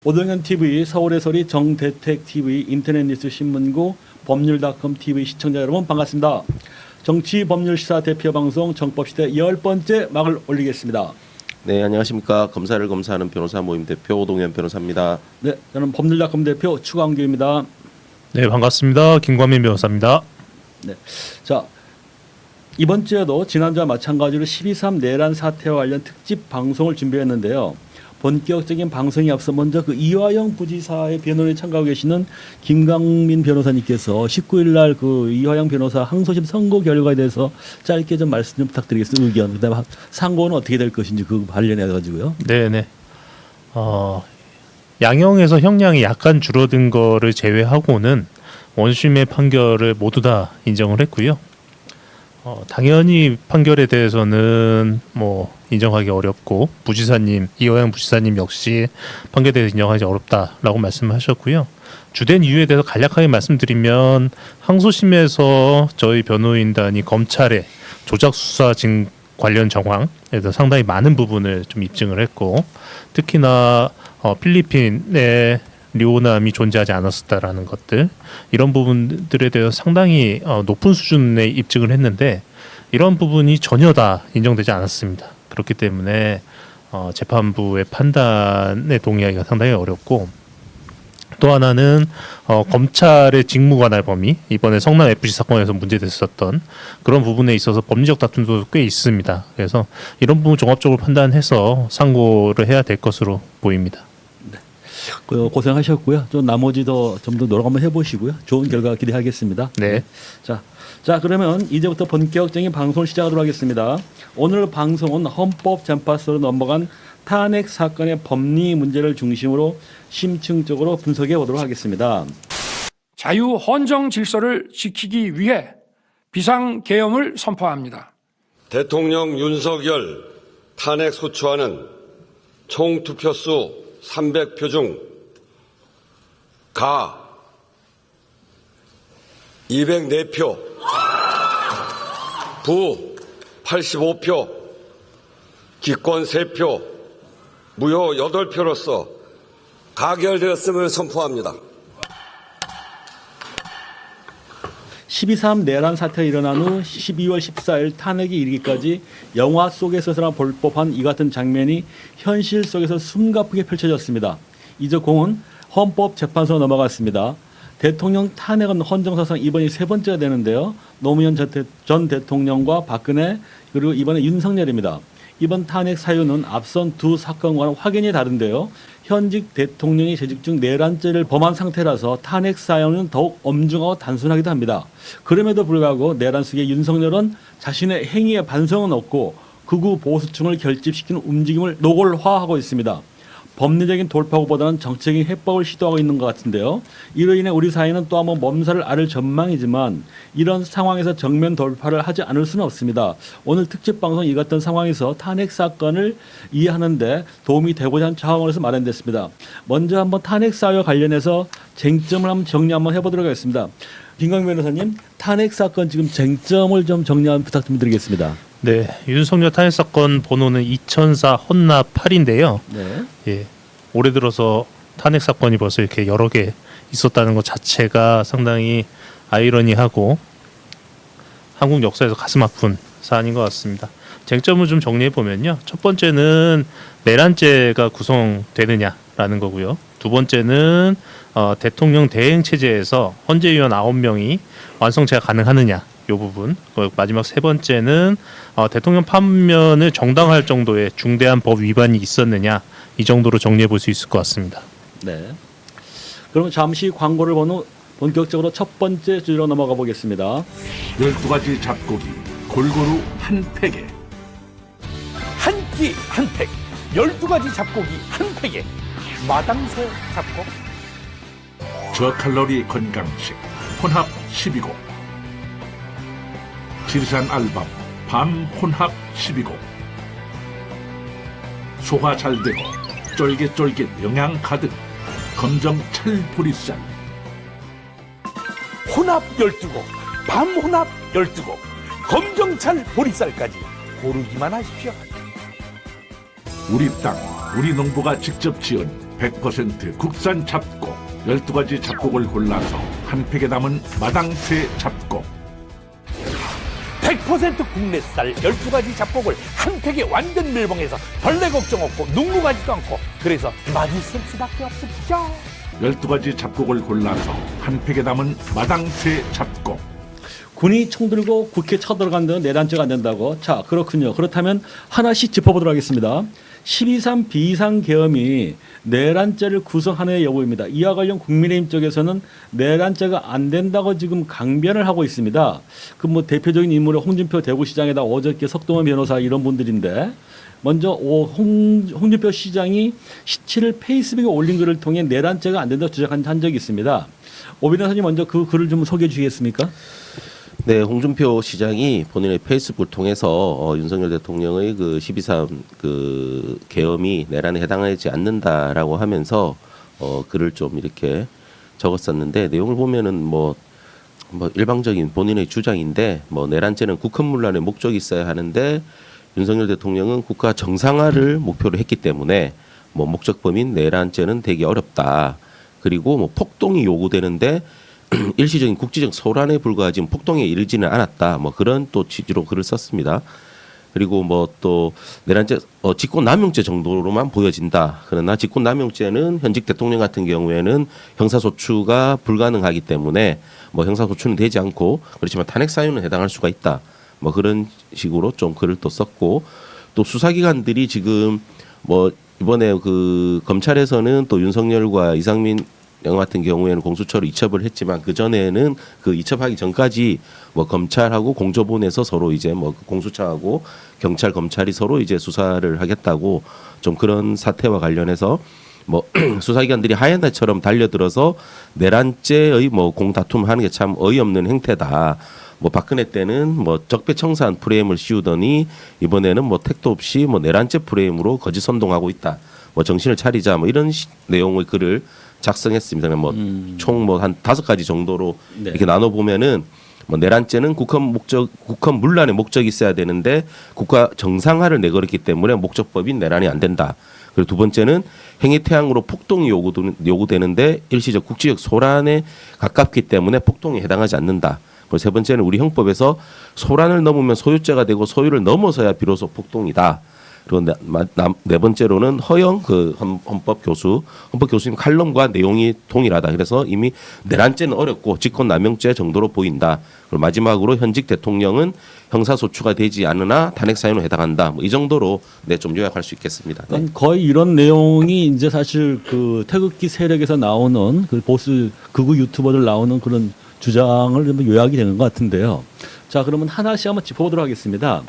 오동현 TV, 서울의 소리, 정대택 TV, 인터넷 뉴스 신문고, 법률닷컴 TV 시청자 여러분 반갑습니다. 정치 법률 시사 대표 방송 정법시대 10번째 막을 올리겠습니다. 네, 안녕하십니까. 검사를 검사하는 변호사 모임 대표 오동현 변호사입니다. 네, 저는 법률닷컴 대표 추광규입니다. 네, 반갑습니다. 김광민 변호사입니다. 네, 자 이번 주에도 지난주와 마찬가지로 12.3 내란 사태와 관련 특집 방송을 준비했는데요. 본격적인 방송에 앞서 먼저 그 이화영 부지사의 변호인에 참가하고 계시는 김광민 변호사님께서 19일 날 그 이화영 변호사 항소심 선고 결과에 대해서 짧게 좀 말씀 좀 부탁드리겠습니다. 의견, 그다음에 상고는 어떻게 될 것인지 그 관련해 가지고요. 네. 양형에서 형량이 약간 줄어든 거를 제외하고는 원심의 판결을 모두 다 인정을 했고요. 당연히 판결에 대해서는 뭐 인정하기 어렵고 이화영 부지사님 역시 판결에 대해서 인정하기 어렵다라고 말씀하셨고요. 주된 이유에 대해서 간략하게 말씀드리면 항소심에서 저희 변호인단이 검찰의 조작 수사 관련 정황에 대해서 상당히 많은 부분을 좀 입증을 했고, 특히나 필리핀의 리오남이 존재하지 않았었다라는 것들, 이런 부분들에 대해서 상당히 높은 수준의 입증을 했는데 이런 부분이 전혀 다 인정되지 않았습니다. 그렇기 때문에 재판부의 판단에 동의하기가 상당히 어렵고, 또 하나는 검찰의 직무 관할 범위, 이번에 성남 FC 사건에서 문제됐었던 그런 부분에 있어서 법리적 다툼도 꽤 있습니다. 그래서 이런 부분 종합적으로 판단해서 상고를 해야 될 것으로 보입니다. 고생하셨고요. 좀 나머지도 좀 더 노력 한번 해보시고요. 좋은 결과 기대하겠습니다. 네. 자 그러면 이제부터 본격적인 방송을 시작하도록 하겠습니다. 오늘 방송은 헌법재판소로 넘어간 탄핵 사건의 법리 문제를 중심으로 심층적으로 분석해 보도록 하겠습니다. 자유 헌정 질서를 지키기 위해 비상계엄을 선포합니다. 대통령 윤석열 탄핵 소추안은 총 투표수 300표 중 가 204표, 부 85표, 기권 3표, 무효 8표로서 가결되었음을 선포합니다. 12.3 내란 사태가 일어난 후 12월 14일 탄핵이 이르기까지 영화 속에서나 볼 법한 이 같은 장면이 현실 속에서 숨가쁘게 펼쳐졌습니다. 이제 공은 헌법재판소로 넘어갔습니다. 대통령 탄핵은 헌정사상 이번이 세 번째가 되는데요. 노무현 전 대통령과 박근혜, 그리고 이번에 윤석열입니다. 이번 탄핵 사유는 앞선 두 사건과는 확연히 다른데요. 현직 대통령이 재직 중 내란죄를 범한 상태라서 탄핵 사유는 더욱 엄중하고 단순하기도 합니다. 그럼에도 불구하고 내란 속의 윤석열은 자신의 행위에 반성은 없고 극우 보수층을 결집시키는 움직임을 노골화하고 있습니다. 법리적인 돌파구보다는 정치적인 해법을 시도하고 있는 것 같은데요. 이로 인해 우리 사회는 또 한번 몸살을 앓을 전망이지만 이런 상황에서 정면 돌파를 하지 않을 수는 없습니다. 오늘 특집 방송 이 같은 상황에서 탄핵 사건을 이해하는데 도움이 되고자 하는 차원에서 마련됐습니다. 먼저 한번 탄핵 사유와 관련해서 쟁점을 한번 정리 한번 해보도록 하겠습니다. 김광민 변호사님, 탄핵 사건 지금 쟁점을 좀 정리 한번 부탁 좀 드리겠습니다. 네, 윤석열 탄핵 사건 번호는 2004 헌납 8인데요. 네. 예, 올해 들어서 탄핵 사건이 벌써 이렇게 여러 개 있었다는 것 자체가 상당히 아이러니하고 한국 역사에서 가슴 아픈 사안인 것 같습니다. 쟁점을 좀 정리해 보면요, 첫 번째는 내란죄가 구성되느냐라는 거고요. 두 번째는 대통령 대행 체제에서 헌재위원 9명이 완성체가 가능하느냐, 이 부분. 마지막 세 번째는 대통령 파면을 정당화할 정도의 중대한 법 위반이 있었느냐, 이 정도로 정리해 볼 수 있을 것 같습니다. 네. 그럼 잠시 광고를 본 후 본격적으로 첫 번째 주제로 넘어가 보겠습니다. 12가지 잡고기 골고루 한 팩에 한 끼 한 팩, 12가지 잡고기 한 팩에 마당새 잡곡. 저칼로리 건강식 혼합 12곡, 지리산 알밤 밤 혼합 12곡, 소화 잘 되고 쫄깃쫄깃 영양 가득 검정 찰보리쌀, 혼합 12곡, 밤 혼합 12곡, 검정찰 보리쌀까지 고르기만 하십시오. 우리 땅 우리 농부가 직접 지은 100% 국산 잡곡 12가지 잡곡을 골라서 한 팩에 담은 마당쇠 잡곡 100% 국내쌀 12가지 잡곡을 한 팩에 완전 밀봉해서 벌레 걱정 없고 눈무 가지도 않고 그래서 맛있을 수밖에 없습니다. 12가지 잡곡을 골라서 한 팩에 담은 마당쇠 잡곡 군이 총 들고 국회 쳐들어간다는 내란죄가 안 된다고. 자, 그렇군요. 그렇다면 하나씩 짚어보도록 하겠습니다. 12.3 비상계엄이 내란죄를 구성하느냐 여부입니다. 이와 관련 국민의힘 쪽에서는 내란죄가 안 된다고 지금 강변을 하고 있습니다. 그 뭐 대표적인 인물은 홍준표 대구시장에다 어저께 석동원 변호사 이런 분들인데 먼저 홍준표 시장이 시치를 페이스북에 올린 글을 통해 내란죄가 안 된다고 주장한 적이 있습니다. 오 변호사님 먼저 그 글을 좀 소개해 주시겠습니까? 네, 홍준표 시장이 본인의 페이스북을 통해서 윤석열 대통령의 그 12.3 그 계엄이 내란에 해당하지 않는다라고 하면서 글을 좀 이렇게 적었었는데 내용을 보면은 뭐 일방적인 본인의 주장인데 뭐 내란죄는 국헌문란의 목적이 있어야 하는데 윤석열 대통령은 국가 정상화를 목표로 했기 때문에 뭐 목적 범인 내란죄는 되기 어렵다. 그리고 뭐 폭동이 요구되는데 일시적인 국지적 소란에 불과하지 폭동에 이르지는 않았다. 뭐 그런 또 취지로 글을 썼습니다. 그리고 뭐 또 내란죄 직권남용죄 정도로만 보여진다. 그러나 직권남용죄는 현직 대통령 같은 경우에는 형사소추가 불가능하기 때문에 뭐 형사소추는 되지 않고 그렇지만 탄핵 사유는 해당할 수가 있다. 뭐 그런 식으로 좀 글을 또 썼고 또 수사기관들이 지금 뭐 이번에 그 검찰에서는 또 윤석열과 이상민 영 같은 경우에는 공수처로 이첩을 했지만 그 전에는 그 이첩하기 전까지 뭐 검찰하고 공조본에서 서로 이제 뭐 공수처하고 경찰 검찰이 서로 이제 수사를 하겠다고 좀 그런 사태와 관련해서 뭐 수사기관들이 하얀날처럼 달려들어서 내란죄의 뭐 공다툼하는 게 참 어이없는 행태다. 뭐 박근혜 때는 뭐 적폐청산 프레임을 씌우더니 이번에는 뭐 택도 없이 뭐 내란죄 프레임으로 거짓 선동하고 있다. 뭐 정신을 차리자 뭐 이런 내용의 글을 작성했습니다. 뭐 총 뭐 한 5가지 정도로 네. 이렇게 나눠 보면은 뭐 내란죄는 국헌 문란의 목적이 있어야 되는데 국가 정상화를 내걸었기 때문에 목적법인 내란이 안 된다. 그리고 두 번째는 행위 태양으로 폭동이 요구되는데 일시적 국지적 소란에 가깝기 때문에 폭동에 해당하지 않는다. 그리고 세 번째는 우리 형법에서 소란을 넘으면 소유죄가 되고 소유를 넘어서야 비로소 폭동이다. 그리고 네 번째로는 허영 그 헌법 교수님 칼럼과 내용이 동일하다. 그래서 이미 내란죄는 어렵고 직권남용죄 정도로 보인다. 그리고 마지막으로 현직 대통령은 형사소추가 되지 않으나 탄핵 사유는 해당한다. 뭐 이 정도로 좀 요약할 수 있겠습니다. 네. 그러니까 거의 이런 내용이 이제 사실 그 태극기 세력에서 나오는 그 보수 극우 유튜버들 나오는 그런 주장을 좀 요약이 되는 것 같은데요. 자, 그러면 하나씩 한번 짚어보도록 하겠습니다.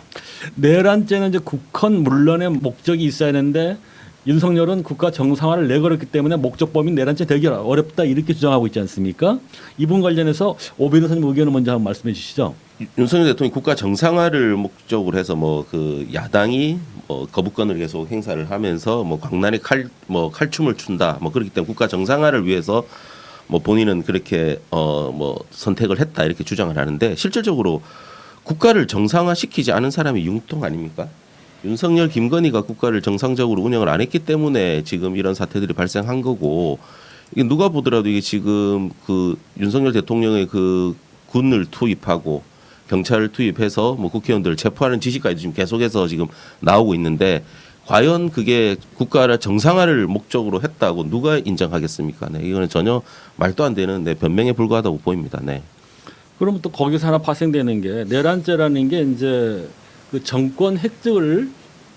내란죄는 이제 국헌 문란의 목적이 있어야 하는데 윤석열은 국가 정상화를 내걸었기 때문에 목적 범인 내란죄 되기 어렵다 이렇게 주장하고 있지 않습니까? 이 부분 관련해서 오 변호사님 의견을 먼저 한번 말씀해 주시죠. 윤석열 대통령이 국가 정상화를 목적으로 해서 뭐 그 야당이 거부권을 계속 행사를 하면서 뭐 광란에 칼춤을 춘다. 뭐 그렇기 때문에 국가 정상화를 위해서 뭐 본인은 그렇게 뭐 선택을 했다 이렇게 주장을 하는데 실질적으로 국가를 정상화시키지 않은 사람이 융통 아닙니까? 윤석열, 김건희가 국가를 정상적으로 운영을 안 했기 때문에 지금 이런 사태들이 발생한 거고 이게 누가 보더라도 이게 지금 그 윤석열 대통령의 그 군을 투입하고 경찰을 투입해서 뭐 국회의원들을 체포하는 지시까지 지금 계속해서 지금 나오고 있는데 과연 그게 국가를 정상화를 목적으로 했다고 누가 인정하겠습니까? 네, 이거는 전혀 말도 안 되는 변명에 불과하다고 보입니다. 네. 그러면 또 거기서 하나 파생되는 게 내란죄라는 게 이제 그 정권 획득을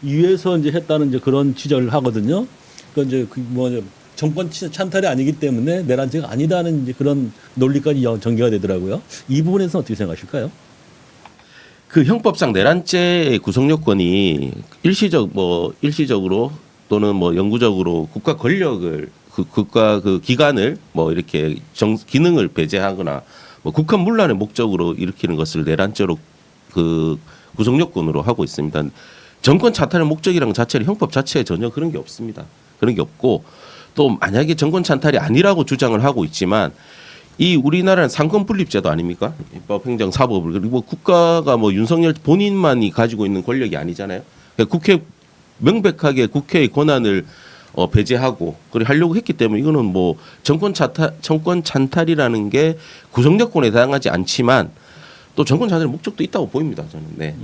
위해서 이제 했다는 이제 그런 취재를 하거든요. 그 이제 그 뭐 정권 찬탈이 아니기 때문에 내란죄가 아니다는 이제 그런 논리까지 전개가 되더라고요. 이 부분에서 어떻게 생각하실까요? 그 형법상 내란죄의 구성 요건이 일시적으로 또는 뭐 영구적으로 국가 권력을 국가 그 기관을 뭐 이렇게 기능을 배제하거나 뭐 국헌 문란의 목적으로 일으키는 것을 내란죄로 그 구성 요건으로 하고 있습니다. 정권 찬탈의 목적이라는 자체는 형법 자체에 전혀 그런 게 없습니다. 그런 게 없고 또 만약에 정권 찬탈이 아니라고 주장을 하고 있지만 이 우리나라는 상권 분립제도 아닙니까? 입법, 행정, 사법을 그리고 국가가 뭐 윤석열 본인만이 가지고 있는 권력이 아니잖아요. 그러니까 명백하게 국회의 권한을 배제하고 그리고 하려고 했기 때문에 이거는 뭐 정권 찬탈이라는 게 구성여건에 해당하지 않지만 또 정권 찬탈의 목적도 있다고 보입니다. 저는. 네.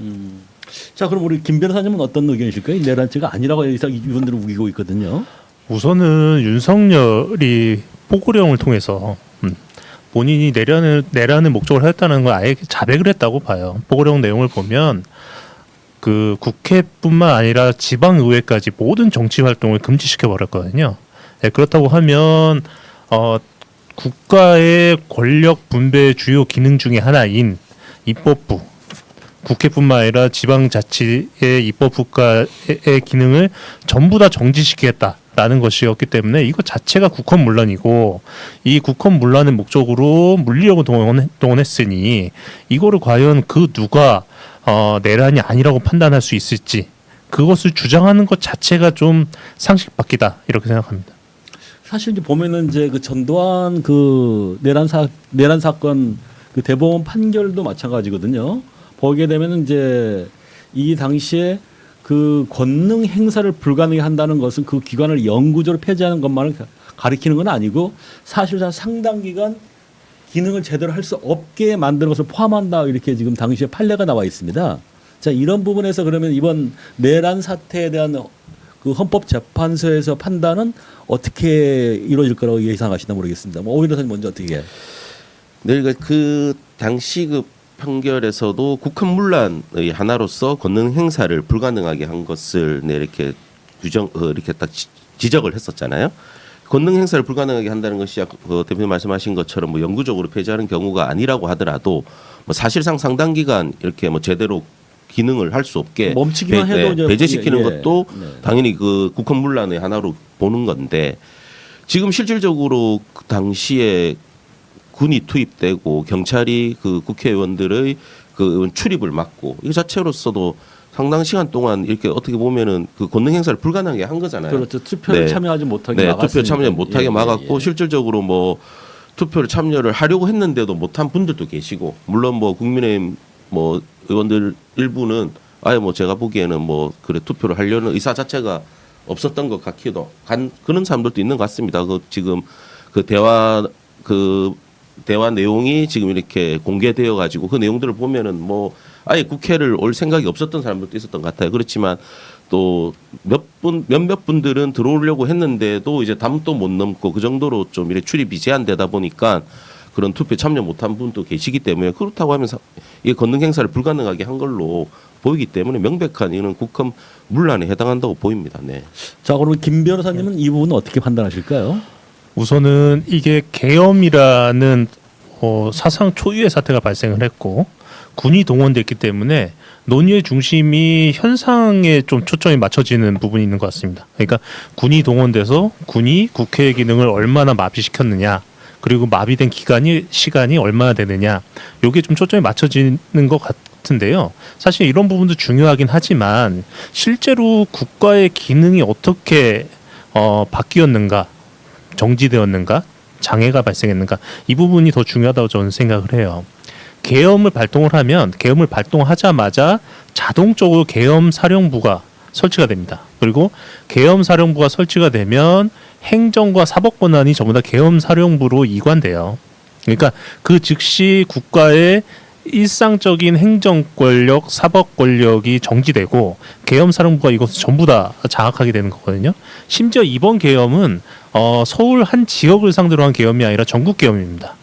자, 그럼 우리 김 변호사님은 어떤 의견이실까요? 내란죄가 아니라고 여기서 이분들은 우기고 있거든요. 우선은 윤석열이 포고령을 통해서 본인이 내란을 목적으로 하였다는 걸 아예 자백을 했다고 봐요. 포고령 내용을 보면 그 국회뿐만 아니라 지방의회까지 모든 정치 활동을 금지시켜 버렸거든요. 네, 그렇다고 하면 국가의 권력 분배의 주요 기능 중에 하나인 입법부, 국회뿐만 아니라 지방자치의 입법부가의 기능을 전부 다 정지시키겠다라는 것이었기 때문에 이거 자체가 국헌문란이고, 이 국헌문란의 목적으로 물리력을 동원했으니 이거를 과연 그 누가 내란이 아니라고 판단할 수 있을지, 그것을 주장하는 것 자체가 좀 상식 밖이다 이렇게 생각합니다. 사실 이제 보면은 이제 그 전두환 그 내란 사건 그 대법원 판결도 마찬가지거든요. 보게 되면은 이제 이 당시에 그 권능 행사를 불가능하게 한다는 것은 그 기관을 영구적으로 폐지하는 것만을 가리키는 건 아니고 사실상 상당 기간 기능을 제대로 할 수 없게 만드는 것을 포함한다, 이렇게 지금 당시에 판례가 나와 있습니다. 자, 이런 부분에서 그러면 이번 내란 사태에 대한 그 헌법재판소에서 판단은 어떻게 이루어질 거라고 예상하시나 모르겠습니다. 뭐 오히려 먼저 어떻게? 네, 그러니까 그 당시 그 판결에서도 국헌문란의 하나로서 권능 행사를 불가능하게 한 것을 이렇게 이렇게 딱 지적을 했었잖아요. 권능 행사를 불가능하게 한다는 것이 대표님 말씀하신 것처럼 뭐 영구적으로 폐지하는 경우가 아니라고 하더라도 뭐 사실상 상당 기간 이렇게 뭐 제대로 기능을 할 수 없게 멈추기만 해도 배제시키는 것도 네. 당연히 그 국헌문란의 하나로 보는 건데, 지금 실질적으로 그 당시에 군이 투입되고 경찰이 그 국회의원들의 그 출입을 막고 이 자체로서도 상당 시간 동안 이렇게 어떻게 보면은 그 권능 행사를 불가능하게 한 거잖아요. 그렇죠. 투표를 네. 참여하지 못하게 막았으니까. 투표 참여 못하게 막았고 예. 실질적으로 뭐 투표를 참여를 하려고 했는데도 못한 분들도 계시고, 물론 뭐 국민의힘 뭐 의원들 일부는 아예 뭐 제가 보기에는 뭐 그래 투표를 하려는 의사 자체가 없었던 것 같기도 한 그런 사람들도 있는 것 같습니다. 그 지금 그 대화 내용이 지금 이렇게 공개되어 가지고 그 내용들을 보면은 뭐 아예 국회를 올 생각이 없었던 사람들도 있었던 것 같아요. 그렇지만 또 몇몇 분들은 들어오려고 했는데도 이제 담도 못 넘고 그 정도로 좀 이렇게 출입이 제한되다 보니까 그런 투표 참여 못한 분도 계시기 때문에, 그렇다고 하면서 이게 권능 행사를 불가능하게 한 걸로 보이기 때문에 명백한 이는 국헌문란에 해당한다고 보입니다. 네. 자, 그러면 김 변호사님은 이 부분은 어떻게 판단하실까요? 우선은 이게 계엄이라는 사상 초유의 사태가 발생을 했고 군이 동원됐기 때문에 논의의 중심이 현상에 좀 초점이 맞춰지는 부분이 있는 것 같습니다. 그러니까 군이 동원돼서 군이 국회의 기능을 얼마나 마비시켰느냐, 그리고 마비된 시간이 얼마나 되느냐, 요게 좀 초점이 맞춰지는 것 같은데요. 사실 이런 부분도 중요하긴 하지만 실제로 국가의 기능이 어떻게 바뀌었는가, 정지되었는가, 장애가 발생했는가, 이 부분이 더 중요하다고 저는 생각을 해요. 계엄을 발동하자마자 자동적으로 계엄사령부가 설치가 됩니다. 그리고 계엄사령부가 설치가 되면 행정과 사법 권한이 전부 다 계엄사령부로 이관돼요. 그러니까 그 즉시 국가의 일상적인 행정 권력, 사법 권력이 정지되고 계엄사령부가 이것을 전부 다 장악하게 되는 거거든요. 심지어 이번 계엄은 서울 한 지역을 상대로 한 계엄이 아니라 전국 계엄입니다.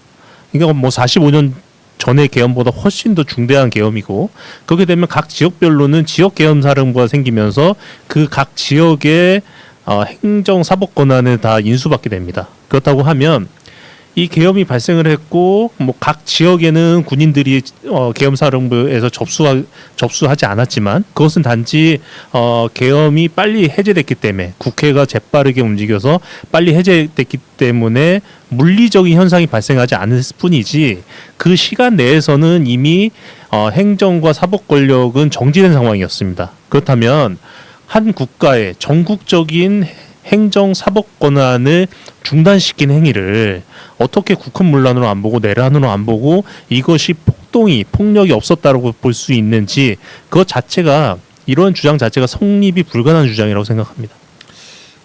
그러니까 뭐 45년 전의 계엄보다 훨씬 더 중대한 계엄이고, 그렇게 되면 각 지역별로는 지역 계엄사령부가 생기면서 그 각 지역의 행정 사법 권한을 다 인수받게 됩니다. 그렇다고 하면 이 계엄이 발생을 했고 뭐 각 지역에는 군인들이 계엄사령부에서 접수하지 않았지만 그것은 단지 계엄이 빨리 해제됐기 때문에, 국회가 재빠르게 움직여서 빨리 해제됐기 때문에 물리적인 현상이 발생하지 않을 뿐이지, 그 시간 내에서는 이미 행정과 사법 권력은 정지된 상황이었습니다. 그렇다면 한 국가의 전국적인 행정 사법 권한을 중단시킨 행위를 어떻게 국헌문란으로 안 보고 내란으로 안 보고 이것이 폭력이 없었다고 볼 수 있는지, 그것 자체가, 이런 주장 자체가 성립이 불가능한 주장이라고 생각합니다.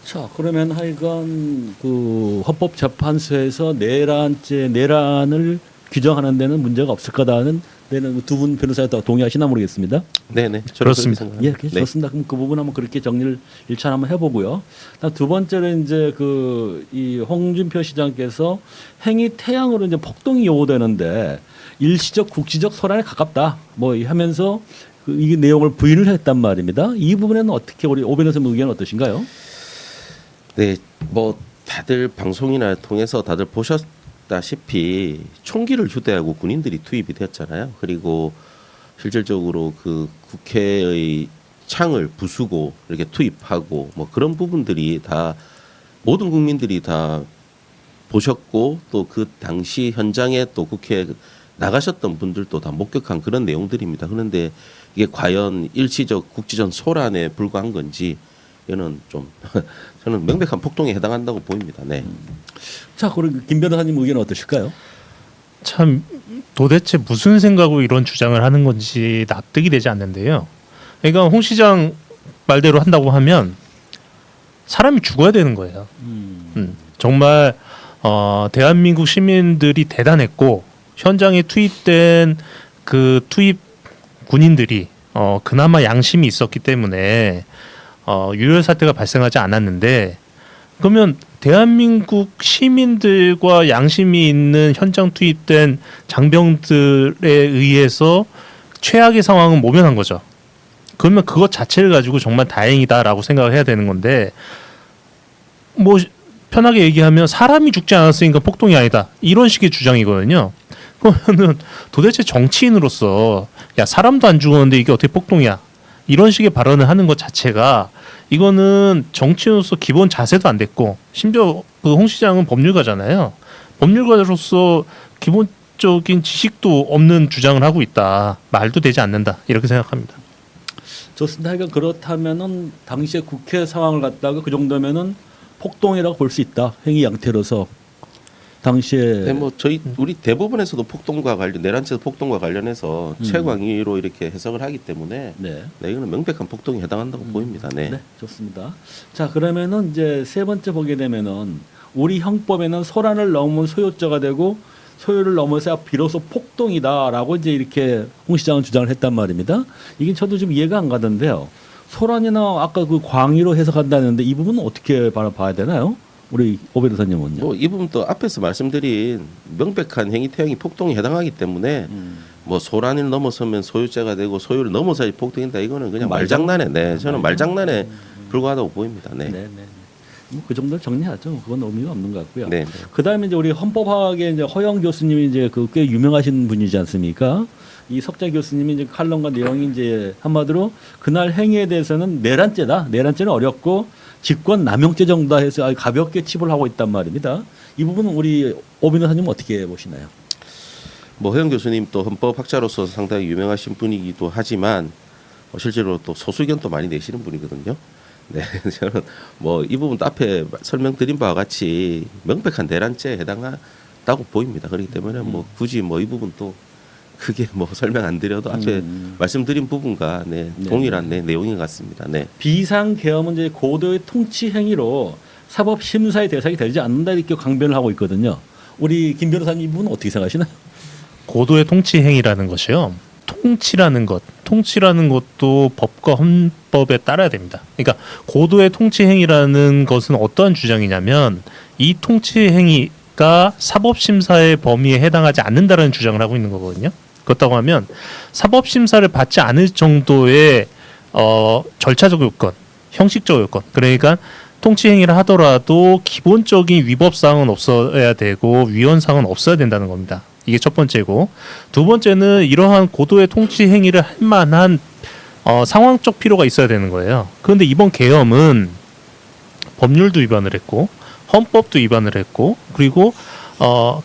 자, 그러면 하여간 그 헌법재판소에서 내란을 규정하는 데는 문제가 없을 거다는 데는 두 분 변호사가 동의하시나 모르겠습니다. 네네. 저는 그렇습니다. 그렇게 예, 생각합니다. 네. 좋습니다. 그럼 그 부분 한번 그렇게 정리를 일차 한번 해보고요. 두 번째는 이제 이 홍준표 시장께서 행위 태양으로 이제 폭동이 요구되는데 일시적 국지적 소란에 가깝다 뭐 하면서 이 내용을 부인을 했단 말입니다. 이 부분에는 어떻게 우리 오 변호사님 의견은 어떠신가요? 네, 뭐 다들 방송이나 통해서 다들 보셨다시피 총기를 휴대하고 군인들이 투입이 되었잖아요. 그리고 실질적으로 그 국회의 창을 부수고 이렇게 투입하고 뭐 그런 부분들이 다 모든 국민들이 다 보셨고 또 그 당시 현장에 또 국회에 나가셨던 분들도 다 목격한 그런 내용들입니다. 그런데 이게 과연 일시적 국지전 소란에 불과한 건지 이거는 좀 저는 명백한 폭동에 해당한다고 보입니다. 네. 자, 그럼 김 변호사님 의견은 어떠실까요? 참 도대체 무슨 생각으로 이런 주장을 하는 건지 납득이 되지 않는데요. 그러니까 홍 시장 말대로 한다고 하면 사람이 죽어야 되는 거예요. 정말 대한민국 시민들이 대단했고 현장에 투입된 그 투입 군인들이 그나마 양심이 있었기 때문에 유혈 사태가 발생하지 않았는데 그러면 대한민국 시민들과 양심이 있는 현장 투입된 장병들에 의해서 최악의 상황은 모면한 거죠. 그러면 그것 자체를 가지고 정말 다행이다라고 생각을 해야 되는 건데 뭐 편하게 얘기하면 사람이 죽지 않았으니까 폭동이 아니다 이런 식의 주장이거든요. 그러면은 도대체 정치인으로서 야 사람도 안 죽었는데 이게 어떻게 폭동이야 이런 식의 발언을 하는 것 자체가 이거는 정치인으로서 기본 자세도 안 됐고 심지어 그 홍 시장은 법률가잖아요. 법률가로서 기본적인 지식도 없는 주장을 하고 있다. 말도 되지 않는다. 이렇게 생각합니다. 좋습니다. 그러니까 그렇다면은 당시에 국회 상황을 갖다가 그 정도면은 폭동이라고 볼 수 있다. 행위 양태로서 당시에 네, 뭐 우리 대부분에서도 폭동과 관련 내란죄 폭동과 관련해서 최광의로 이렇게 해석을 하기 때문에 네. 네, 이거는 명백한 폭동에 해당한다고 보입니다. 네. 네, 좋습니다. 자, 그러면은 이제 세 번째 보게 되면은 우리 형법에는 소란을 넘은 소요죄가 되고 소요를 넘어서 비로소 폭동이다라고 이제 이렇게 홍 시장은 주장을 했단 말입니다. 이게 저도 좀 이해가 안 가던데요. 소란이나 아까 그 광의로 해석한다는데 이 부분은 어떻게 봐야 되나요? 우리 오 변호사님은요. 뭐 이 부분도 앞에서 말씀드린 명백한 행위 태양이 폭동에 해당하기 때문에 뭐 소란을 넘어서면 소유죄가 되고 소유를 넘어서야 폭동인다 이거는 그냥 말장난에 네 저는 말장난에 불과하다고 보입니다. 네. 네. 그 정도 정리하죠. 그건 의미가 없는 것 같고요. 네. 그다음에 이제 우리 헌법학의 이제 허영 교수님이 이제 그 꽤 유명하신 분이지 않습니까? 이 석자 교수님이 이제 칼럼과 내용이 이제 한마디로 그날 행위에 대해서는 내란죄다. 내란죄는 어렵고 직권 남용죄 정도다 해서 아주 가볍게 치부를 하고 있단 말입니다. 이 부분은 우리 오 변호사님은 어떻게 보시나요? 뭐 허영 교수님 또 헌법학자로서 상당히 유명하신 분이기도 하지만 실제로 또 소수 의견도 많이 내시는 분이거든요. 네, 저는 뭐 이 부분도 앞에 설명드린 바와 같이 명백한 내란죄에 해당한다고 보입니다. 그렇기 때문에 뭐 굳이 뭐 이 부분도 크게 뭐 설명 안 드려도 앞에 말씀드린 부분과 동일한 내용인 것 같습니다. 네. 비상계엄은 이제 고도의 통치 행위로 사법 심사의 대상이 되지 않는다 이렇게 강변을 하고 있거든요. 우리 김 변호사님 이 부분은 어떻게 생각하시나요? 고도의 통치 행위라는 것이요. 통치라는 것도 법과 헌법에 따라야 됩니다. 그러니까 고도의 통치 행위라는 것은 어떠한 주장이냐면 이 통치 행위가 사법 심사의 범위에 해당하지 않는다라는 주장을 하고 있는 거거든요. 그렇다고 하면 사법 심사를 받지 않을 정도의 절차적 요건, 형식적 요건, 그러니까 통치 행위를 하더라도 기본적인 위법 사항은 없어야 되고 위헌 사항은 없어야 된다는 겁니다. 이게 첫 번째고, 두 번째는 이러한 고도의 통치 행위를 할 만한 상황적 필요가 있어야 되는 거예요. 그런데 이번 계엄은 법률도 위반을 했고 헌법도 위반을 했고 그리고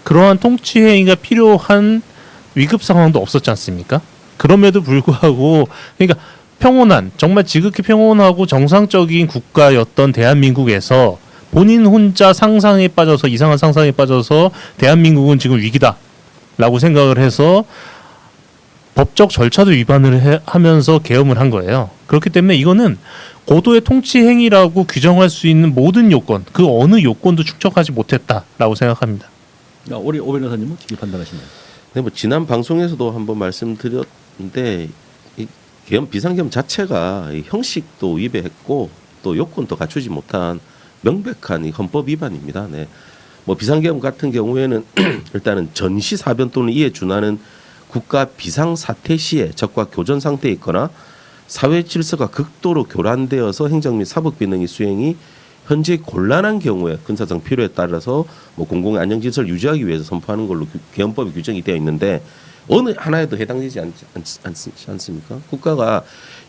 그러한 통치 행위가 필요한 위급 상황도 없었지 않습니까? 그럼에도 불구하고 그러니까 평온한 정말 지극히 평온하고 정상적인 국가였던 대한민국에서 본인 혼자 상상에 빠져서 이상한 상상에 빠져서 대한민국은 지금 위기다라고 생각을 해서 법적 절차도 위반을 하면서 계엄을 한 거예요. 그렇기 때문에 이거는 고도의 통치 행위라고 규정할 수 있는 모든 요건, 그 어느 요건도 축적하지 못했다라고 생각합니다. 우리 오 변호사님은 어떻게 판단하시나요? 네, 뭐 지난 방송에서도 한번 말씀드렸는데 이 계엄 비상계엄 자체가 이 형식도 위배했고 또 요건도 갖추지 못한 명백한 이 헌법 위반입니다. 네. 뭐 비상계엄 같은 경우에는 일단은 전시 사변 또는 이에 준하는 국가 비상 사태 시에 적과 교전 상태에 있거나 사회 질서가 극도로 교란되어서 행정 및 사법 기능의 수행이 현재 곤란한 경우에 군사적 필요에 따라서 뭐 공공의 안녕 질서를 유지하기 위해서 선포하는 걸로 계엄법에 규정이 되어 있는데 어느 하나에도 해당되지 않지 않습니까? 국가가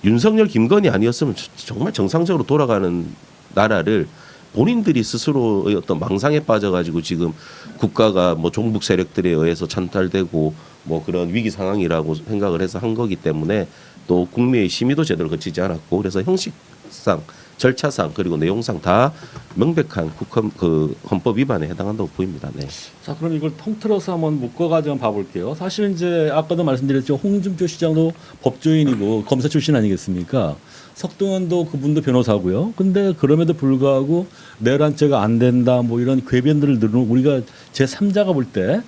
윤석열, 김건희 아니었으면 정말 정상적으로 돌아가는 나라를 본인들이 스스로의 어떤 망상에 빠져가지고 지금 국가가 뭐 종북 세력들에 의해서 찬탈되고 뭐 그런 위기 상황이라고 생각을 해서 한 거기 때문에 또 국민의 심의도 제대로 거치지 않았고 그래서 형식상, 절차상 그리고 내용상 다 명백한 그 헌법 위반에 해당한다고 보입니다. 네. 자, 그럼 이걸 통틀어서 한번 묶어가지고 봐볼게요. 사실 이제 아까도 말씀드렸죠. 홍준표 시장도 법조인이고 검사 출신 아니겠습니까? 석동현도 그분도 변호사고요. 근데 그럼에도 불구하고 내란죄가 안 된다 뭐 이런 궤변들을 늘는 우리가 제3자가 볼 때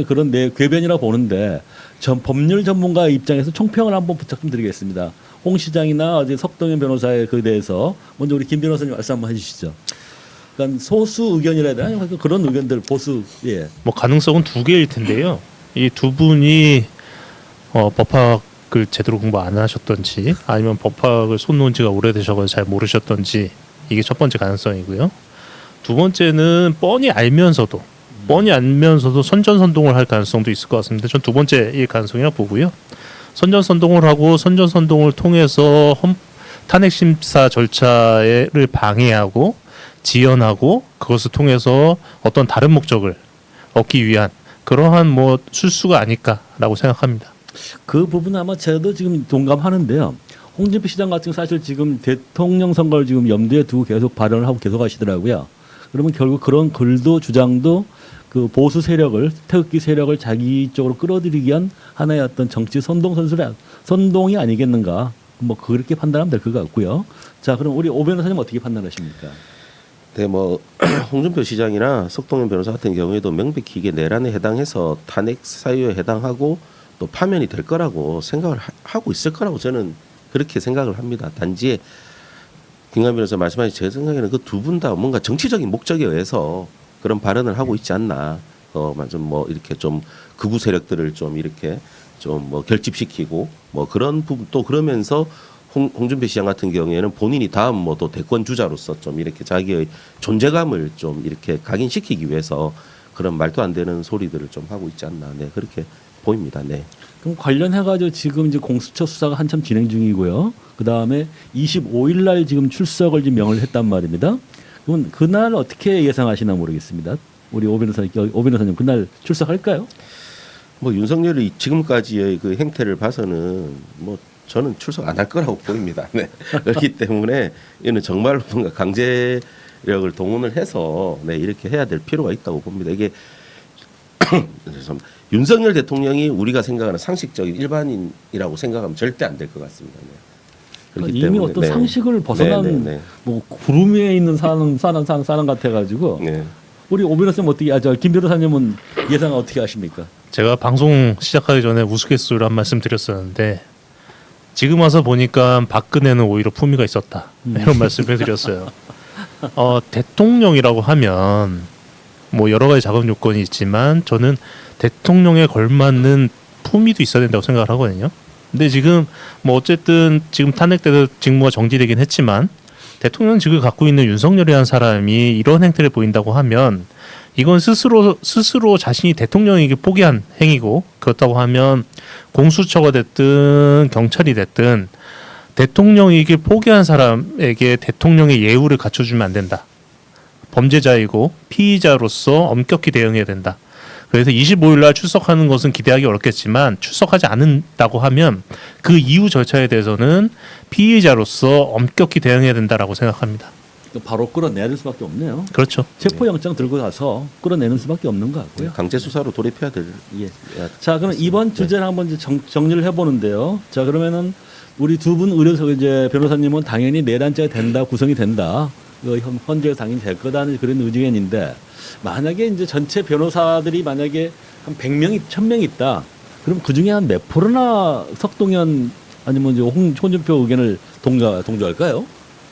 그런 궤변이라고 보는데 법률 전문가 입장에서 총평을 한번 부탁 좀 드리겠습니다. 홍 시장이나 어제 석동현 변호사에 그 대해서 먼저 우리 김 변호사님 말씀 한번 해주시죠. 그러니까 소수 의견이라 해야 되나? 그런 의견들 보수 예. 뭐 가능성은 두 개일 텐데요. 이 두 분이 법학을 제대로 공부 안 하셨던지 아니면 법학을 손 놓은 지가 오래되셔서 잘 모르셨던지 이게 첫 번째 가능성이고요. 두 번째는 뻔히 알면서도 선전선동을 할 가능성도 있을 것 같습니다. 전 두 번째 이 가능성이라고 보고요. 선전선동을 하고 선전선동을 통해서 탄핵심사 절차를 방해하고 지연하고 그것을 통해서 어떤 다른 목적을 얻기 위한 그러한 뭐 술수가 아닐까라고 생각합니다. 그 부분 아마 저도 지금 동감하는데요. 홍준표 시장 같은 경우 사실 지금 대통령 선거를 지금 염두에 두고 계속 발언을 하고 계속 하시더라고요. 그러면 결국 그런 글도 주장도 그 보수 세력을 태극기 세력을 자기 쪽으로 끌어들이기 위한 하나의 어떤 정치 선동이 아니겠는가 뭐 그렇게 판단하면 될 것 같고요. 자, 그럼 우리 오 변호사님 어떻게 판단하십니까? 네, 뭐 홍준표 시장이나 석동현 변호사 같은 경우에도 명백히 이게 내란에 해당해서 탄핵 사유에 해당하고 또 파면이 될 거라고 생각을 하고 있을 거라고 저는 그렇게 생각을 합니다. 단지 김관빈 변호사 말씀하신 제 생각에는 그 두 분 다 뭔가 정치적인 목적에 의해서 그런 발언을 하고 있지 않나. 좀 뭐 이렇게 좀 극우 세력들을 좀 이렇게 좀 뭐 결집시키고 뭐 그런 부분 또 그러면서 홍준표 시장 같은 경우에는 본인이 다음 뭐 또 대권 주자로서 좀 이렇게 자기의 존재감을 좀 이렇게 각인시키기 위해서 그런 말도 안 되는 소리들을 좀 하고 있지 않나. 네, 그렇게 보입니다. 네. 그럼 관련해가지고 지금 이제 공수처 수사가 한참 진행 중이고요. 그 다음에 25일 날 지금 출석을 지금 명을 했단 말입니다. 그럼 그날 어떻게 예상하시나 모르겠습니다. 우리 오 변호사님 그날 출석할까요? 뭐 윤석열이 지금까지의 그 행태를 봐서는 뭐 저는 출석 안 할 거라고 보입니다. 네. 그렇기 때문에 이는 정말로 뭔가 강제력을 동원을 해서 네, 이렇게 해야 될 필요가 있다고 봅니다. 이게 죄송합니다. 윤석열 대통령이 우리가 생각하는 상식적인 일반인이라고 생각하면 절대 안 될 것 같습니다. 네. 그러니까 이미 어떤 상식을 벗어난 뭐 구름 위에 있는 사람 같아가지고 네. 우리 오 변호사님 어떻게 김 변호사님은 예상 어떻게 하십니까? 제가 방송 시작하기 전에 우스갯소리로 한 말씀 드렸었는데 지금 와서 보니까 박근혜는 오히려 품위가 있었다 이런 말씀을 드렸어요. 대통령이라고 하면 뭐 여러 가지 작업 요건이 있지만 저는 대통령에 걸맞는 품위도 있어야 된다고 생각을 하거든요. 근데 지금 뭐 어쨌든 지금 탄핵돼서 직무가 정지되긴 했지만 대통령 직을 갖고 있는 윤석열이라는 사람이 이런 행태를 보인다고 하면 이건 스스로 자신이 대통령에게 포기한 행위고 그렇다고 하면 공수처가 됐든 경찰이 됐든 대통령에게 포기한 사람에게 대통령의 예우를 갖춰주면 안 된다. 범죄자이고 피의자로서 엄격히 대응해야 된다. 그래서 25일 날 출석하는 것은 기대하기 어렵겠지만 출석하지 않는다고 하면 그 이후 절차에 대해서는 피의자로서 엄격히 대응해야 된다라고 생각합니다. 바로 끌어내야 될 수밖에 없네요. 그렇죠. 체포영장 들고 가서 끌어내는 수밖에 없는 것 같고요. 강제 수사로 돌입해야 될. 예. 자, 그럼 이번 주제를 한번 이제 정리를 해보는데요. 자, 그러면은 우리 두 분 이제 변호사님은 당연히 내란죄가 된다, 구성이 된다. 헌재가 당연히 될 거다는 그런 의견인데 만약에 이제 전체 변호사들이 만약에 한 100명이 1000명 있다. 그럼 그 중에 한 몇 프로나 석동현 아니면 이제 홍준표 의견을 동조할까요?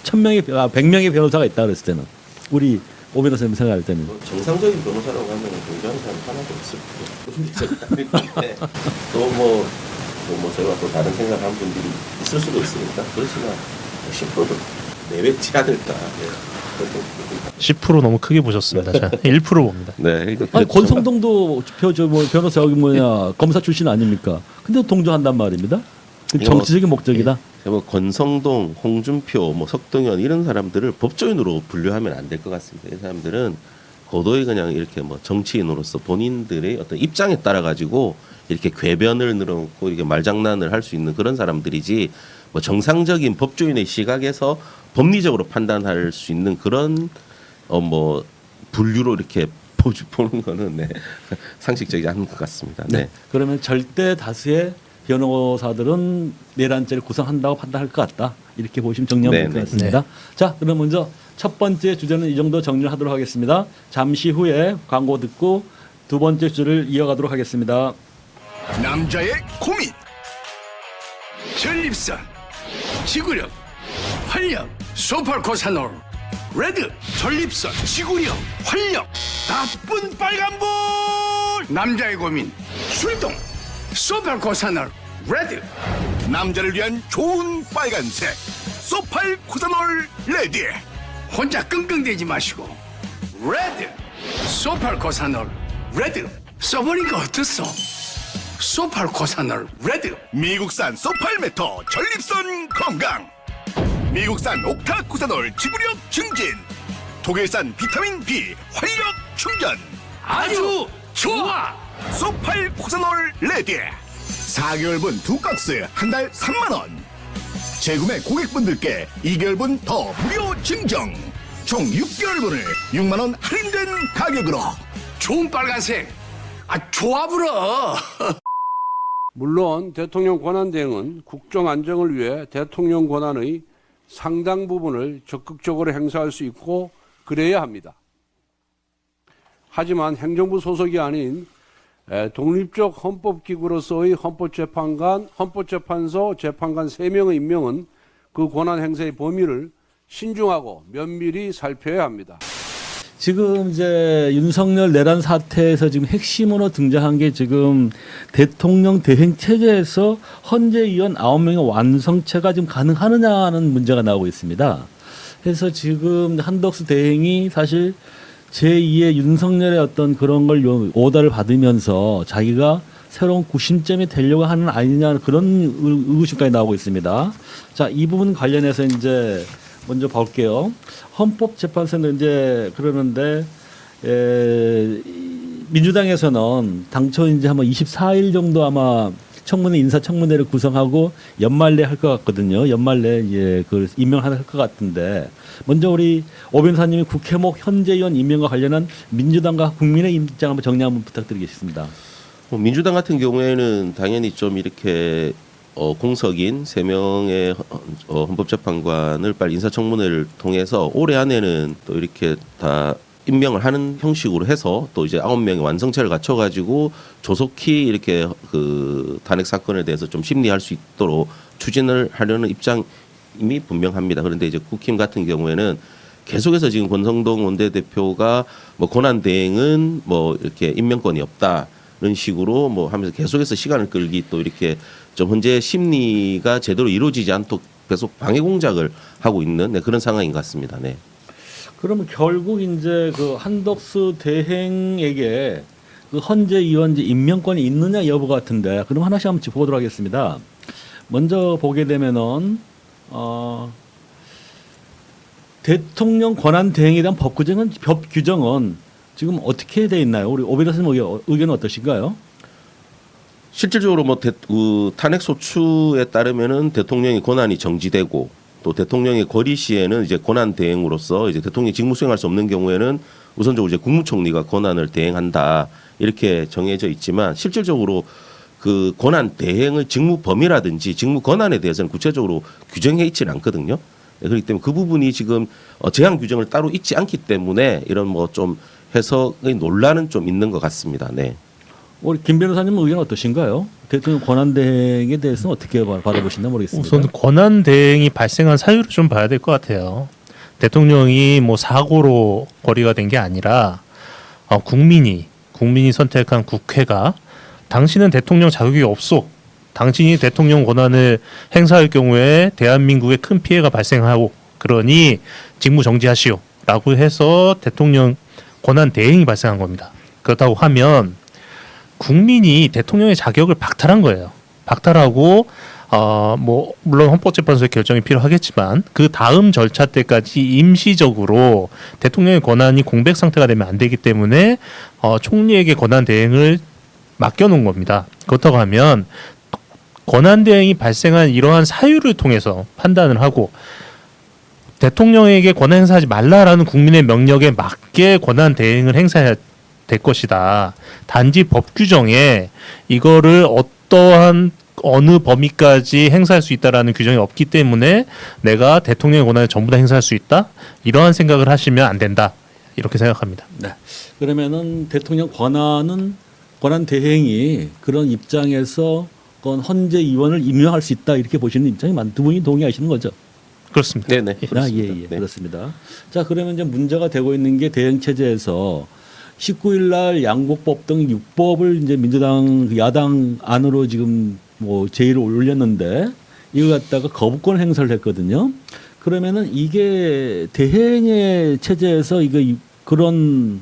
100명의 변호사가 있다 그랬을 때는 우리 오 변호사님 생각할 때는 정상적인 변호사라고 하면 굉장히 사람 하나도 없을 거예요. 또뭐 제가 또 다른 생각하는 분들이 있을 수도 있으니까 그렇지만 10%도 내뱉지 않을까. 10% 너무 크게 보셨습니다. 자, 1% 봅니다. 네. 아니 권성동도 변호사 검사 출신 아닙니까? 근데 동조한단 말입니다. 그 정치적인 목적이다. 뭐 권성동, 홍준표, 뭐 석동현 이런 사람들을 법조인으로 분류하면 안 될 것 같습니다. 이 사람들은 고도의 그냥 이렇게 뭐 정치인으로서 본인들의 어떤 입장에 따라 가지고 이렇게 궤변을 늘어놓고 이렇게 말장난을 할 수 있는 그런 사람들이지 뭐 정상적인 법조인의 시각에서 법리적으로 판단할 수 있는 그런 뭐 분류로 이렇게 보는 거는 네. 상식적이지 않은 것 같습니다. 네. 그러면 절대 다수의 변호사들은 내란죄를 구성한다고 판단할 것 같다. 이렇게 보시면 정리하면 될 것 같습니다. 자, 그럼 먼저 첫 번째 주제는 이 정도 정리를 하도록 하겠습니다. 잠시 후에 광고 듣고 두 번째 주제를 이어가도록 하겠습니다. 남자의 고민 전립선 지구력 활력 소팔코사놀 레드 전립선 지구력 활력 나쁜 빨간불 남자의 고민 출동 소팔코사놀 레드 남자를 위한 좋은 빨간색 소팔코사놀 레드 혼자 끙끙대지 마시고 레드 소팔코사놀 레드 써보니까 어떻소? 소팔코사놀 레드 미국산 소팔메토 전립선 건강 미국산 옥타코사놀 지구력 증진 독일산 비타민 B 활력 충전 아주 좋아 소팔코사놀 레드 4개월분 두 박스 한 달 3만원 재구매 고객분들께 2개월분 더 무료 증정 총 6개월분을 6만원 할인된 가격으로 좋은 빨간색 좋아 불어 물론 대통령 권한대행은 국정 안정을 위해 대통령 권한의 상당 부분을 적극적으로 행사할 수 있고 그래야 합니다. 하지만 행정부 소속이 아닌 독립적 헌법기구로서의 헌법재판관, 헌법재판소 재판관 3명의 임명은 그 권한 행사의 범위를 신중하고 면밀히 살펴야 합니다. 지금 이제 윤석열 내란 사태에서 지금 핵심으로 등장한 게 지금 대통령 대행 체제에서 헌재위원 9명의 완성체가 지금 가능하느냐는 문제가 나오고 있습니다. 그래서 지금 한덕수 대행이 사실 제2의 윤석열의 어떤 그런 걸 오더를 받으면서 자기가 새로운 구심점이 되려고 하는 아니냐 그런 의구심까지 나오고 있습니다. 자, 이 부분 관련해서 이제 먼저 볼게요. 헌법재판소는 이제 그러는데 민주당에서는 당초 이제 아마 24일 정도 아마 청문회 인사청문회를 구성하고 연말내 할 것 같거든요. 연말내 그 임명할 것 같은데 먼저 우리 오 변호사님이 국회목 현재위원 임명과 관련한 민주당과 국민의 입장 한번 정리 한번 부탁드리겠습니다. 민주당 같은 경우에는 당연히 좀 이렇게 공석인 3명의 헌법재판관을 빨리 인사청문회를 통해서 올해 안에는 또 이렇게 다 임명을 하는 형식으로 해서 또 이제 9명의 완성체를 갖춰가지고 조속히 이렇게 그 탄핵 사건에 대해서 좀 심리할 수 있도록 추진을 하려는 입장이 분명합니다. 그런데 이제 국힘 같은 경우에는 계속해서 지금 권성동 원내대표가 뭐 권한 대행은 뭐 이렇게 임명권이 없다는 식으로 뭐 하면서 계속해서 시간을 끌기 또 이렇게 좀 현재 심리가 제대로 이루어지지 않도록 계속 방해 공작을 하고 있는 그런 상황인 것 같습니다. 네. 그러면 결국 이제 그 한덕수 대행에게 그 헌재위원 임명권이 있느냐 여부 같은데 그럼 하나씩 한번 짚어보도록 하겠습니다. 먼저 보게 되면은 대통령 권한 대행에 대한 법 규정은 지금 어떻게 돼 있나요? 우리 오 변호사님 의견은 어떠신가요? 실질적으로 뭐 탄핵 소추에 따르면은 대통령의 권한이 정지되고 또 대통령의 거리 시에는 이제 권한 대행으로서 이제 대통령이 직무 수행할 수 없는 경우에는 우선적으로 이제 국무총리가 권한을 대행한다 이렇게 정해져 있지만 실질적으로 그 권한 대행의 직무 범위라든지 직무 권한에 대해서는 구체적으로 규정해 있지는 않거든요. 네, 그렇기 때문에 그 부분이 지금 제한 규정을 따로 있지 않기 때문에 이런 뭐 좀 해석의 논란은 좀 있는 것 같습니다. 네. 우리 김 변호사님 의견 어떠신가요? 대통령 권한 대행에 대해서는 어떻게 바라보시나 모르겠습니다. 우선 권한 대행이 발생한 사유를 좀 봐야 될 것 같아요. 대통령이 뭐 사고로 거리가 된 게 아니라 국민이 선택한 국회가 당신은 대통령 자격이 없소. 당신이 대통령 권한을 행사할 경우에 대한민국에 큰 피해가 발생하고 그러니 직무 정지하시오라고 해서 대통령 권한 대행이 발생한 겁니다. 그렇다고 하면 국민이 대통령의 자격을 박탈한 거예요. 박탈하고 뭐 물론 헌법재판소의 결정이 필요하겠지만 그 다음 절차 때까지 임시적으로 대통령의 권한이 공백 상태가 되면 안 되기 때문에 총리에게 권한 대행을 맡겨놓은 겁니다. 그렇다고 하면 권한 대행이 발생한 이러한 사유를 통해서 판단을 하고 대통령에게 권한 행사하지 말라라는 국민의 명령에 맞게 권한 대행을 행사해야 될 것이다. 단지 법 규정에 이거를 어떠한 어느 범위까지 행사할 수 있다라는 규정이 없기 때문에 내가 대통령의 권한을 전부 다 행사할 수 있다. 이러한 생각을 하시면 안 된다. 이렇게 생각합니다. 네. 그러면은 대통령 권한 대행이 그런 입장에서 헌재 의원을 임명할 수 있다 이렇게 보시는 입장이 두 분이 동의하시는 거죠? 그렇습니다. 네네. 그렇습니다. 예, 네. 그렇습니다. 자, 그러면 이제 문제가 되고 있는 게 대행 체제에서 19일 날 양곡법 등 6법을 이제 민주당 야당 안으로 지금 뭐 제의를 올렸는데 이걸 갖다가 거부권 행사를 했거든요. 그러면은 이게 대행의 체제에서 그런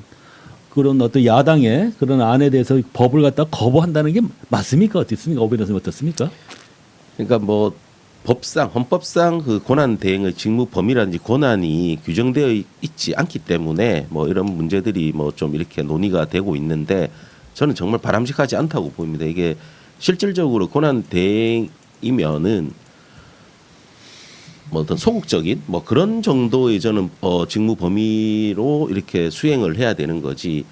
어떤 야당의 그런 안에 대해서 법을 갖다가 거부한다는 게 맞습니까? 어떻습니까? 오 변호사님 어떻습니까? 그러니까 뭐 헌법상 그 권한 대행의 직무 범위라든지 권한이 규정되어 있지 않기 때문에 뭐 이런 문제들이 뭐 좀 이렇게 논의가 되고 있는데 저는 정말 바람직하지 않다고 보입니다. 이게 실질적으로 권한 대행이면은 뭐 어떤 소극적인 뭐 그런 정도의 저는 직무 범위로 이렇게 수행을 해야 되는 거지.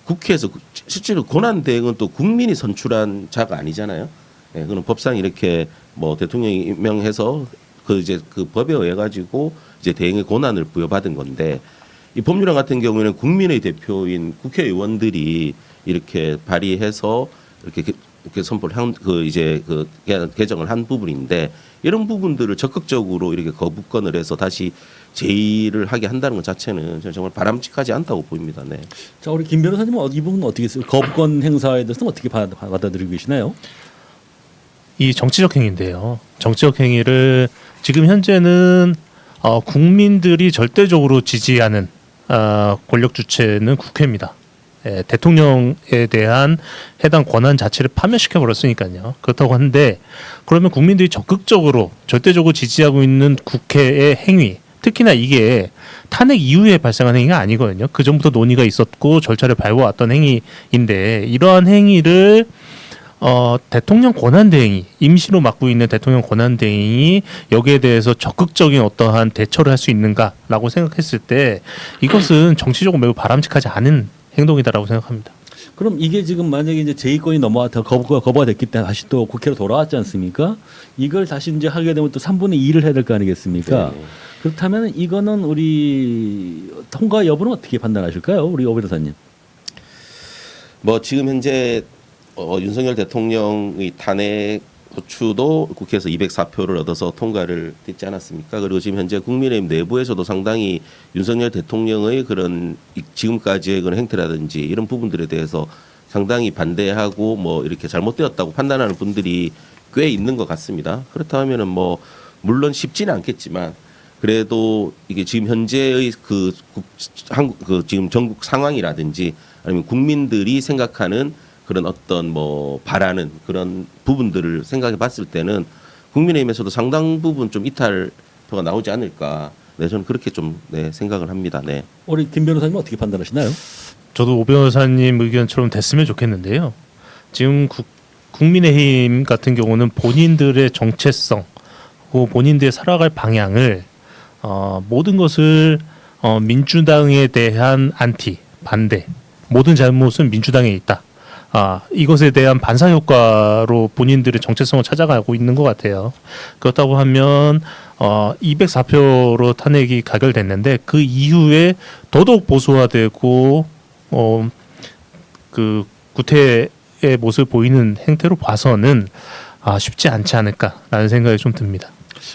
국회에서 실제로 권한 대행은 또 국민이 선출한 자가 아니잖아요. 예, 그는 법상 이렇게 뭐 대통령이 임명해서 그 법에 의해 가지고 이제 대행의 권한을 부여받은 건데 이 법률안 같은 경우에는 국민의 대표인 국회의원들이 이렇게 발의해서 이렇게 선포를 한 개정을 한 부분인데 이런 부분들을 적극적으로 이렇게 거부권을 해서 다시 제의를 하게 한다는 것 자체는 저는 정말 바람직하지 않다고 보입니다. 네. 자, 우리 김 변호사님은 이 부분은 어떻게 했어요? 거부권 행사에 대해서는 어떻게 받아들이고 계시나요? 이 정치적 행위인데요. 정치적 행위를 지금 현재는 국민들이 절대적으로 지지하는 권력 주체는 국회입니다. 대통령에 대한 해당 권한 자체를 파멸시켜 버렸으니까요. 그렇다고 하는데 그러면 국민들이 적극적으로 절대적으로 지지하고 있는 국회의 행위, 특히나 이게 탄핵 이후에 발생한 행위가 아니거든요. 그 전부터 논의가 있었고 절차를 밟아왔던 행위인데 이러한 행위를 대통령 권한대행이 임시로 맡고 있는 대통령 권한대행이 여기에 대해서 적극적인 어떠한 대처를 할 수 있는가라고 생각했을 때 이것은 정치적으로 매우 바람직하지 않은 행동이다라고 생각합니다. 그럼 이게 지금 만약에 이제 제의권이 거부가 됐기 때문에 다시 또 국회로 돌아왔지 않습니까? 이걸 다시 이제 하게 되면 또 3분의 2를 해야 될 거 아니겠습니까? 네. 그렇다면 이거는 우리 통과 여부는 어떻게 판단하실까요? 우리 오 변호사님. 뭐 지금 현재 윤석열 대통령의 탄핵 호추도 국회에서 204표를 얻어서 통과를 됐지 않았습니까? 그리고 지금 현재 국민의힘 내부에서도 상당히 윤석열 대통령의 그런 지금까지의 그런 행태라든지 이런 부분들에 대해서 상당히 반대하고 뭐 이렇게 잘못되었다고 판단하는 분들이 꽤 있는 것 같습니다. 그렇다면은 뭐 물론 쉽지는 않겠지만 그래도 이게 지금 현재의 지금 전국 상황이라든지 아니면 국민들이 생각하는 그런 어떤 뭐 바라는 그런 부분들을 생각해 봤을 때는 국민의힘에서도 상당 부분 좀 이탈표가 나오지 않을까. 네, 저는 그렇게 좀 생각을 합니다. 네. 우리 김 변호사님 어떻게 판단하시나요? 저도 오 변호사님 의견처럼 됐으면 좋겠는데요. 지금 국민의힘 같은 경우는 본인들의 정체성, 본인들의 살아갈 방향을 모든 것을 민주당에 대한 반대, 모든 잘못은 민주당에 있다. 이것에 대한 반사 효과로 본인들의 정체성을 찾아가고 있는 것 같아요. 그렇다고 하면 204표로 탄핵이 가결됐는데 그 이후에 더더욱 보수화되고 그 구태의 모습을 보이는 행태로 봐서는 쉽지 않지 않을까라는 생각이 좀 듭니다.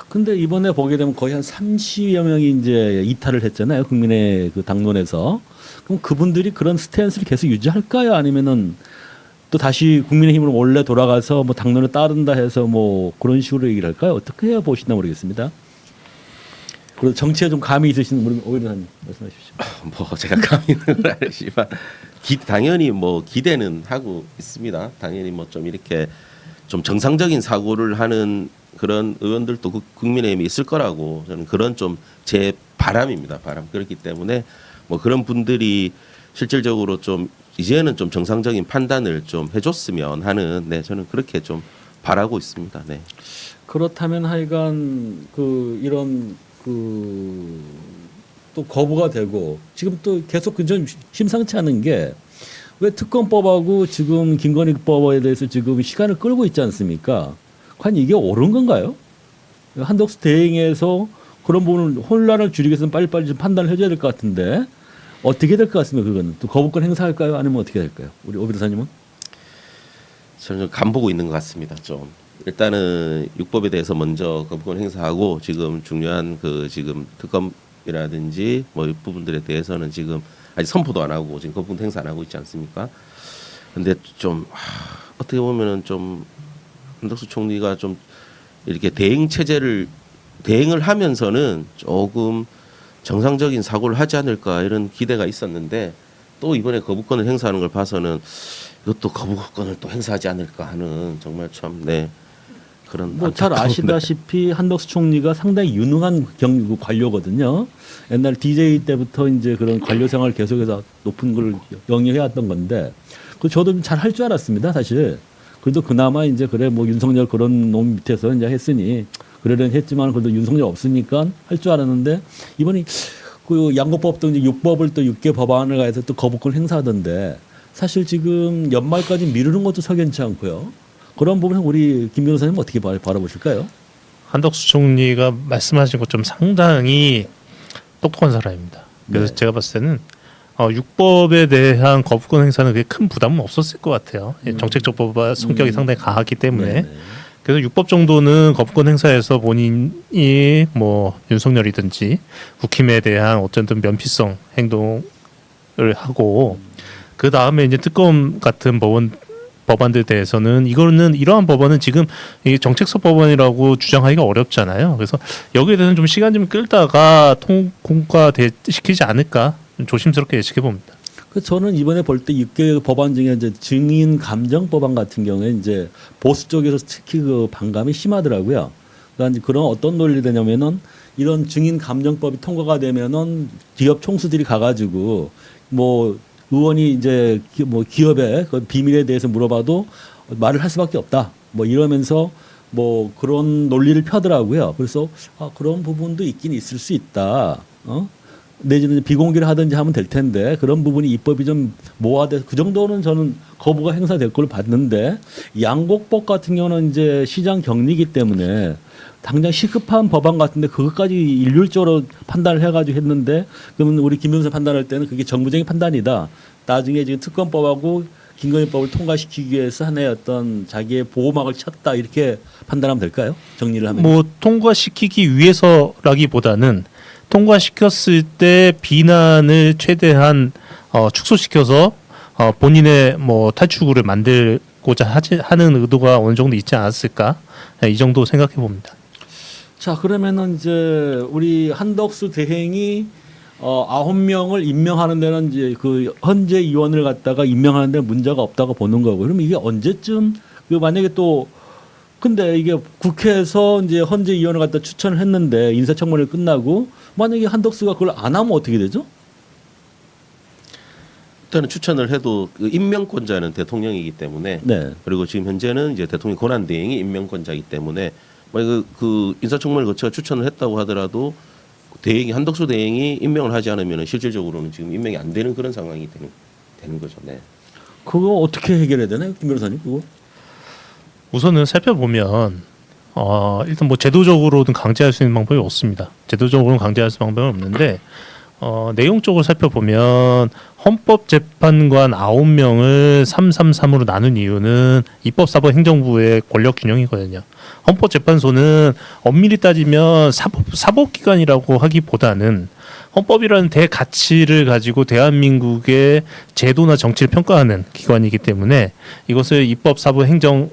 근데 이번에 보게 되면 거의 한 30여 명이 이제 이탈을 했잖아요. 국민의 그 당론에서. 그럼 그분들이 그런 스탠스를 계속 유지할까요? 아니면은 또 다시 국민의힘으로 원래 돌아가서 뭐 당론을 따른다 해서 뭐 그런 식으로 얘기를 할까요? 어떻게 해야 보시나 모르겠습니다. 그리고 정치에 좀 감이 있으신 분 오히려 말씀하십시오. 뭐 제가 감히는 알지만 당연히 뭐 기대는 하고 있습니다. 당연히 뭐 좀 이렇게 좀 정상적인 사고를 하는 그런 의원들도 국민의힘이 있을 거라고 저는 그런 좀 제 바람입니다. 그렇기 때문에 뭐 그런 분들이 실질적으로 좀 이제는 좀 정상적인 판단을 좀 해줬으면 하는 저는 그렇게 좀 바라고 있습니다. 네. 그렇다면 하여간 그 이런 또 거부가 되고 지금 또 계속 좀 심상치 않은 게 왜 특검법하고 지금 김건희법에 대해서 지금 시간을 끌고 있지 않습니까? 과연 이게 옳은 건가요? 한덕수 대행에서 그런 부분을 혼란을 줄이기 위해서는 빨리빨리 좀 판단을 해줘야 될 것 같은데 어떻게 될 것 같습니까? 그건 또 거부권 행사할까요? 아니면 어떻게 될까요? 우리 오 변호사님은? 저는 좀 간보고 있는 것 같습니다. 좀 일단은 육법에 대해서 먼저 거부권 행사하고 지금 중요한 그 지금 특검이라든지 뭐 이 부분들에 대해서는 지금 아직 선포도 안 하고 지금 거부권 행사 안 하고 있지 않습니까? 근데 좀 어떻게 보면은 좀 한덕수 총리가 좀 이렇게 대행을 하면서는 조금 정상적인 사고를 하지 않을까 이런 기대가 있었는데 또 이번에 거부권을 행사하는 걸 봐서는 이것도 거부권을 또 행사하지 않을까 하는 정말 참 그런 뭐 잘 아시다시피 한덕수 총리가 상당히 유능한 관료거든요. 옛날 DJ 때부터 이제 그런 관료 생활 계속해서 높은 걸 영위해 왔던 건데 그 저도 잘 할 줄 알았습니다, 사실. 그래도 그나마 이제 그래 뭐 윤석열 그런 놈 밑에서 이제 했으니 그러려니 했지만 그래도 윤석열 없으니까 할 줄 알았는데 이번에 그 양곡법도 이제 6법을 또 6개 법안을 가해서 또 거부권 행사하던데 사실 지금 연말까지 미루는 것도 석연치 않고요. 그런 부분은 우리 김 변호사님 어떻게 바라보실까요? 한덕수 총리가 말씀하신 것처럼 상당히 똑똑한 사람입니다. 그래서 네. 제가 봤을 때는 육법에 대한 거부권 행사는 그게 큰 부담은 없었을 것 같아요. 정책적 법과 성격이 상당히 강하기 때문에. 네네. 그래서 육법 정도는 거부권 행사에서 본인이 뭐 윤석열이든지 국힘에 대한 어쨌든 면피성 행동을 하고 그 다음에 이제 특검 같은 법안들 대해서는 이러한 법안은 지금 이게 정책적 법안이라고 주장하기가 어렵잖아요. 그래서 여기에 대해서는 좀 시간 좀 끌다가 통과시키지 않을까 조심스럽게 예측해 봅니다. 저는 이번에 볼 때 6개 법안 중에 이제 증인 감정 법안 같은 경우에 이제 보수 쪽에서 특히 그 반감이 심하더라고요. 그러니까 그런 어떤 논리를 되냐면은 이런 증인 감정법이 통과가 되면은 기업 총수들이 가가지고 뭐 의원이 이제 뭐 기업의 그 비밀에 대해서 물어봐도 말을 할 수밖에 없다. 뭐 이러면서 뭐 그런 논리를 펴더라고요. 그래서 그런 부분도 있긴 있을 수 있다. 내지는 비공개를 하든지 하면 될 텐데 그런 부분이 입법이 좀 모아돼서 그 정도는 저는 거부가 행사될 걸로 봤는데 양곡법 같은 경우는 이제 시장 격리이기 때문에 당장 시급한 법안 같은데 그것까지 일률적으로 판단을 해가지고 했는데 그러면 우리 김 변호사 판단할 때는 그게 정부적인 판단이다. 나중에 지금 특검법하고 김건희법을 통과시키기 위해서 하나의 어떤 자기의 보호막을 쳤다 이렇게 판단하면 될까요? 정리를 하면. 뭐 통과시키기 위해서라기보다는 통과시켰을 때 비난을 최대한 축소시켜서 본인의 뭐 탈출구를 만들고자 하는 의도가 어느 정도 있지 않았을까 이 정도 생각해 봅니다. 자 그러면은 이제 우리 한덕수 대행이 9명을 임명하는 데는 이제 그 헌재 위원을 갖다가 임명하는 데 문제가 없다고 보는 거고 그럼 이게 언제쯤 만약에 또 근데 이게 국회에서 이제 헌재 위원을 갖다 추천을 했는데 인사청문회 끝나고 만약에 한덕수가 그걸 안 하면 어떻게 되죠? 일단은 추천을 해도 그 임명권자는 대통령이기 때문에 네. 그리고 지금 현재는 이제 대통령 권한 대행이 임명권자이기 때문에 그 인사청문회를 거쳐 추천을 했다고 하더라도 한덕수 대행이 임명을 하지 않으면 실질적으로는 지금 임명이 안 되는 그런 상황이 되는 거죠. 네. 그거 어떻게 해결해야 되나요, 김 변호사님? 그거? 우선은 살펴보면 일단 뭐 제도적으로는 강제할 수 있는 방법이 없습니다. 제도적으로는 강제할 수 있는 방법은 없는데 내용적으로 살펴보면 헌법재판관 9명을 333으로 나눈 이유는 입법사법행정부의 권력균형이거든요. 헌법재판소는 엄밀히 따지면 사법기관이라고 하기보다는 헌법이라는 대가치를 가지고 대한민국의 제도나 정치를 평가하는 기관이기 때문에 이것을 입법사법행정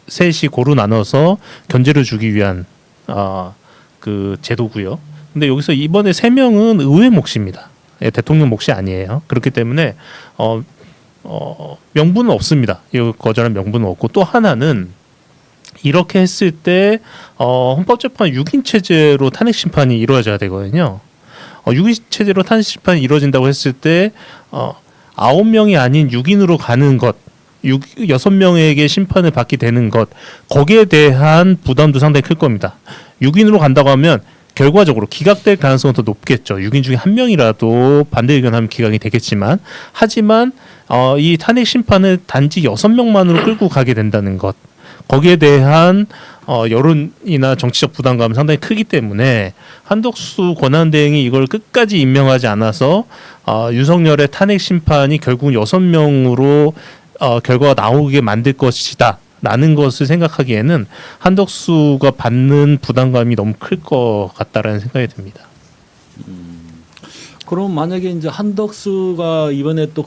셋이 고루 나눠서 견제를 주기 위한 그 제도고요. 근데 여기서 이번에 3명은 의회 몫입니다. 예, 대통령 몫이 아니에요. 그렇기 때문에 명분은 없습니다. 이 거절한 명분은 없고, 또 하나는 이렇게 했을 때 헌법재판 6인 체제로 탄핵 심판이 이루어져야 되거든요. 6인 체제로 탄핵 심판이 이루어진다고 했을 때 9명이 아닌 6인으로 가는 것, 6명에게 심판을 받게 되는 것, 거기에 대한 부담도 상당히 클 겁니다. 6인으로 간다고 하면 결과적으로 기각될 가능성은 더 높겠죠. 6인 중에 한 명이라도 반대 의견하면 기각이 되겠지만, 하지만 이 탄핵 심판을 단지 6명만으로 끌고 가게 된다는 것, 거기에 대한 여론이나 정치적 부담감은 상당히 크기 때문에 한덕수 권한대행이 이걸 끝까지 임명하지 않아서 윤석열의 탄핵 심판이 결국 6명으로 결과가 나오게 만들 것이다 라는 것을 생각하기에는 한덕수가 받는 부담감이 너무 클 것 같다라는 생각이 듭니다. 그럼 만약에 이제 한덕수가 이번에 또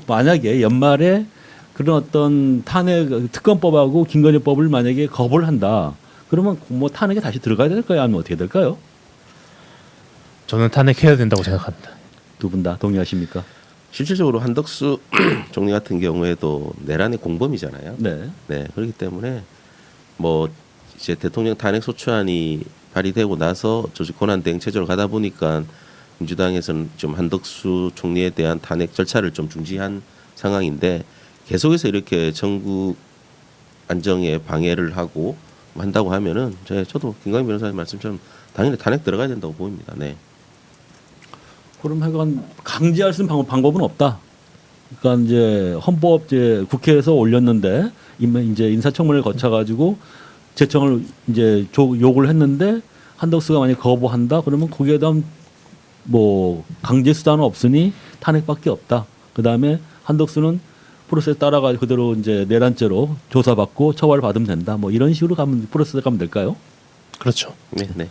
만약에 연말에 그런 어떤 탄핵 특검법하고 김건희법을 만약에 거부를 한다. 그러면 뭐 탄핵에 다시 들어가야 될까요? 아니면 어떻게 될까요? 저는 탄핵해야 된다고 생각합니다. 두 분 다 동의하십니까? 실질적으로 한덕수 총리 같은 경우에도 내란의 공범이잖아요. 네. 네, 그렇기 때문에 뭐 이제 대통령 탄핵 소추안이 발의되고 나서 조직 권한 대행 체제로 가다 보니까 민주당에서는 좀 한덕수 총리에 대한 탄핵 절차를 좀 중지한 상황인데, 계속해서 이렇게 전국 안정에 방해를 하고 한다고 하면은 저도 김광희 변호사님 말씀처럼 당연히 탄핵 들어가야 된다고 보입니다. 네. 그럼 하여간 강제할 수 있는 방법은 없다. 그러니까 이제 헌법 이제 국회에서 올렸는데 이제 인사청문회를 거쳐가지고 제청을 이제 요구를 했는데 한덕수가 만약 거부한다 그러면 거기에 대한 뭐 강제 수단은 없으니 탄핵밖에 없다. 그 다음에 한덕수는 프로세스 따라가 그대로 이제 내란죄로 조사받고 처벌을 받으면 된다. 뭐 이런 식으로 프로세스 가면 될까요? 그렇죠. 네, 네.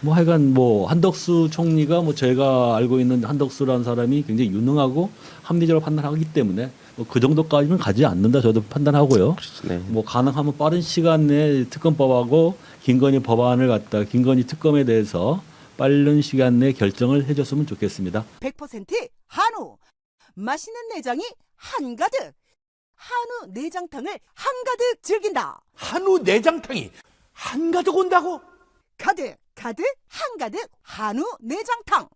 뭐 하여간 뭐 한덕수 총리가 뭐 제가 알고 있는 한덕수라는 사람이 굉장히 유능하고 합리적으로 판단하기 때문에 뭐 그 정도까지는 가지 않는다 저도 판단하고요. 네. 뭐 가능하면 빠른 시간 내에 특검법하고 김건희 법안을 갖다 김건희 특검에 대해서 빠른 시간 내에 결정을 해줬으면 좋겠습니다. 100% 한우 맛있는 내장이 한가득 한우 내장탕을 한가득 즐긴다. 한우 내장탕이 한가득 온다고? 가득 한가득 한우 내장탕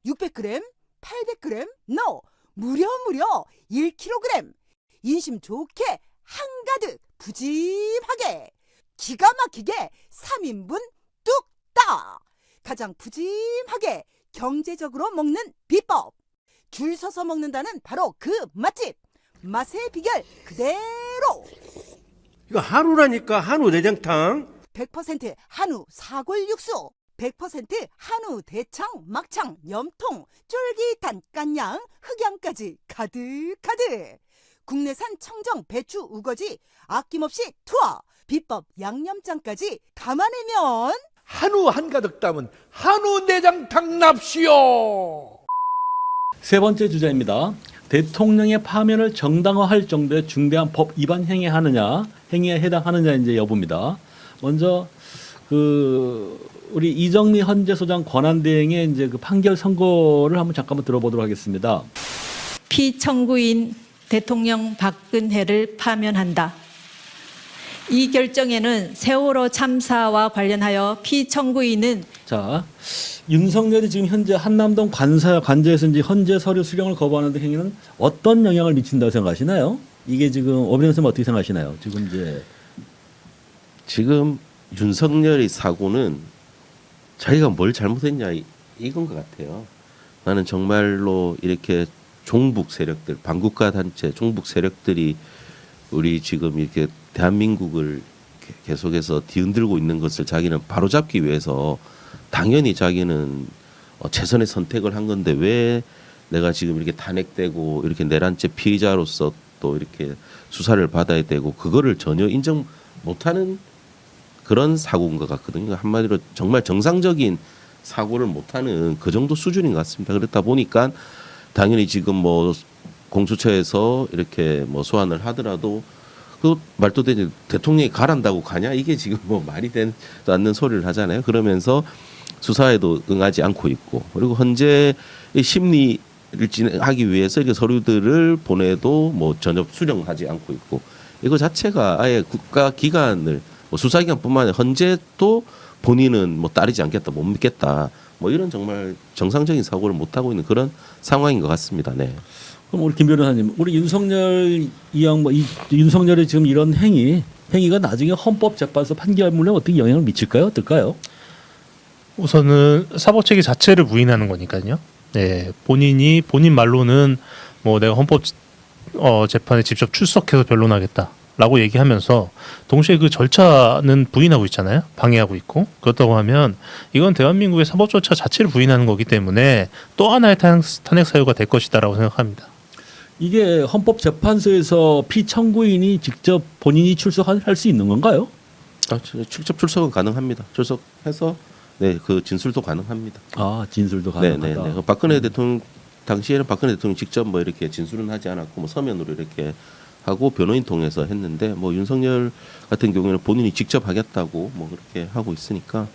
600g 800g 무려 1kg 인심 좋게 한가득 푸짐하게 기가 막히게 3인분 뚝딱 가장 푸짐하게 경제적으로 먹는 비법 줄 서서 먹는다는 바로 그 맛집 맛의 비결 그대로 이거 한우라니까 한우 내장탕 100% 한우 사골 육수 100% 한우 대창 막창 염통 쫄깃한 깐양 흑양까지 가득가득 국내산 청정 배추 우거지 아낌없이 투하 비법 양념장까지 담아내면 한우 한가득 담은 한우 내장탕 납시오. 세 번째 주제입니다. 대통령의 파면을 정당화할 정도의 중대한 법 위반 행위에 해당하느냐 이제 여부입니다. 먼저 우리 이정미 헌재소장 권한대행의 이제 그 판결 선고를 한번 잠깐만 들어보도록 하겠습니다. 피청구인 대통령 박근혜를 파면한다. 이 결정에는 세월호 참사와 관련하여 피청구인은 윤석열이 지금 현재 한남동 관저에서 이제 헌재 서류 수령을 거부하는 등 행위는 어떤 영향을 미친다고 생각하시나요? 이게 지금 오비정 선생님 어떻게 생각하시나요? 지금 윤석열의 사고는 자기가 뭘 잘못했냐 이건 것 같아요. 나는 정말로 이렇게 종북 세력들, 반국가 단체, 종북 세력들이 우리 지금 이렇게 대한민국을 계속해서 뒤흔들고 있는 것을 자기는 바로잡기 위해서 당연히 자기는 최선의 선택을 한 건데 왜 내가 지금 이렇게 탄핵되고 이렇게 내란죄 피의자로서 또 이렇게 수사를 받아야 되고 그거를 전혀 인정 못하는 그런 사고인 것 같거든요. 한마디로 정말 정상적인 사고를 못하는 그 정도 수준인 것 같습니다. 그렇다 보니까 당연히 지금 뭐 공수처에서 이렇게 뭐 소환을 하더라도 그 말도 되지 대통령이 가란다고 가냐 이게 지금 뭐 말이 되지 않는 소리를 하잖아요. 그러면서 수사에도 응하지 않고 있고 그리고 현재 심리를 진행하기 위해서 이렇게 서류들을 보내도 뭐 전혀 수령하지 않고 있고 이거 자체가 아예 국가 기관을 뭐 수사기관뿐만 아니라 현재도 본인은 뭐 따르지 않겠다 못 믿겠다 뭐 이런 정말 정상적인 사고를 못 하고 있는 그런 상황인 것 같습니다. 네. 그럼 우리 김 변호사님, 우리 윤석열 윤석열의 지금 이런 행위가 나중에 헌법재판소 판결문에 어떻게 영향을 미칠까요? 어떨까요? 우선은 사법체계 자체를 부인하는 거니까요. 네, 본인 말로는 뭐 내가 헌법 재판에 직접 출석해서 변론하겠다라고 얘기하면서 동시에 그 절차는 부인하고 있잖아요. 방해하고 있고 그렇다고 하면 이건 대한민국의 사법 절차 자체를 부인하는 거기 때문에 또 하나의 탄핵 사유가 될 것이다라고 생각합니다. 이게 헌법재판소에서 피청구인이 직접 본인이 출석할 수 있는 건가요? 직접 출석은 가능합니다. 출석해서 네, 그 진술도 가능합니다. 아, 진술도 가능하다. 네. 박근혜 대통령 당시에는 박근혜 대통령 직접 뭐 이렇게 진술은 하지 않았고 뭐 서면으로 이렇게 하고 변호인 통해서 했는데 뭐 윤석열 같은 경우에는 본인이 직접 하겠다고 뭐 그렇게 하고 있으니까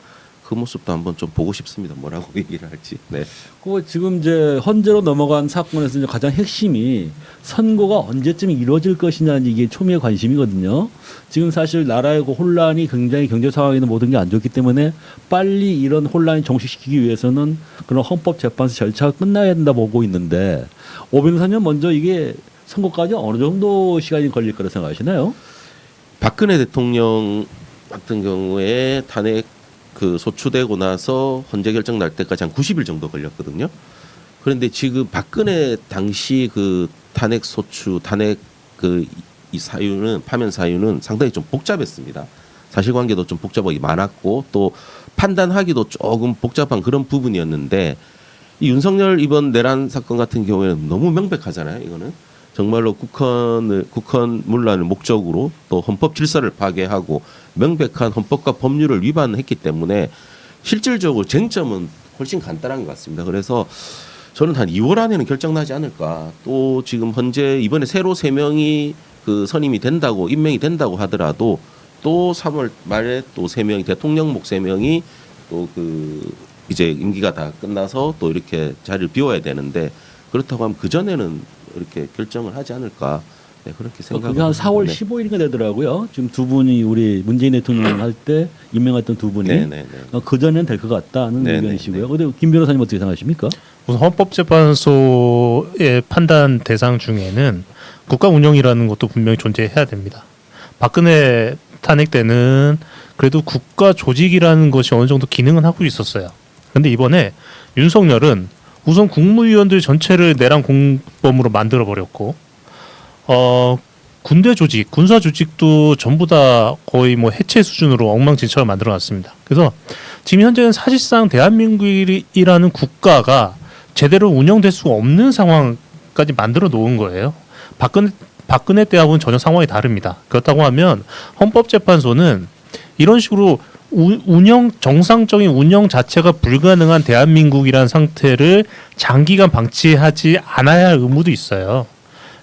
그 모습도 한번 좀 보고 싶습니다. 뭐라고 얘기를 할지. 네. 그 지금 이제 헌재로 넘어간 사건에서 이제 가장 핵심이 선고가 언제쯤 이루어질 것이냐는 이게 초미의 관심이거든요. 지금 사실 나라의 그 혼란이 굉장히 경제 상황에는 모든 게 안 좋기 때문에 빨리 이런 혼란을 종식시키기 위해서는 그런 헌법재판소 절차가 끝나야 된다 보고 있는데 오 변호사님 먼저 이게 선고까지 어느 정도 시간이 걸릴 거라 생각하시나요? 박근혜 대통령 같은 경우에 탄핵 그 소추되고 나서 헌재 결정 날 때까지 한 90일 정도 걸렸거든요. 그런데 지금 박근혜 당시 그 탄핵 소추, 탄핵 그 이 사유는 파면 사유는 상당히 좀 복잡했습니다. 사실관계도 좀 복잡하게 많았고 또 판단하기도 조금 복잡한 그런 부분이었는데 이 윤석열 이번 내란 사건 같은 경우에는 너무 명백하잖아요. 이거는 정말로 국헌 문란을 목적으로 또 헌법 질서를 파괴하고 명백한 헌법과 법률을 위반했기 때문에 실질적으로 쟁점은 훨씬 간단한 것 같습니다. 그래서 저는 한 2월 안에는 결정나지 않을까. 또 지금 현재 이번에 새로 3명이 그 선임이 된다고 임명이 된다고 하더라도 또 3월 말에 또 3명이 대통령목 3명이 또 그 이제 임기가 다 끝나서 또 이렇게 자리를 비워야 되는데 그렇다고 하면 그 전에는 이렇게 결정을 하지 않을까. 네, 그렇게 생각합니다. 그게 한 4월 15일인가 되더라고요. 지금 두 분이 우리 문재인 대통령 할 때 임명했던 두 분이 그 전에는 될 것 같다는 의견이시고요. 근데 김 변호사님 어떻게 생각하십니까? 우선 헌법재판소의 판단 대상 중에는 국가 운영이라는 것도 분명히 존재해야 됩니다. 박근혜 탄핵 때는 그래도 국가 조직이라는 것이 어느 정도 기능은 하고 있었어요. 그런데 이번에 윤석열은 우선 국무위원들 전체를 내란 공범으로 만들어 버렸고, 군대 조직, 군사 조직도 전부 다 거의 뭐 해체 수준으로 엉망진창을 만들어놨습니다. 그래서 지금 현재는 사실상 대한민국이라는 국가가 제대로 운영될 수 없는 상황까지 만들어 놓은 거예요. 박근혜 때하고는 전혀 상황이 다릅니다. 그렇다고 하면 헌법재판소는 이런 식으로 정상적인 운영 자체가 불가능한 대한민국이라는 상태를 장기간 방치하지 않아야 할 의무도 있어요.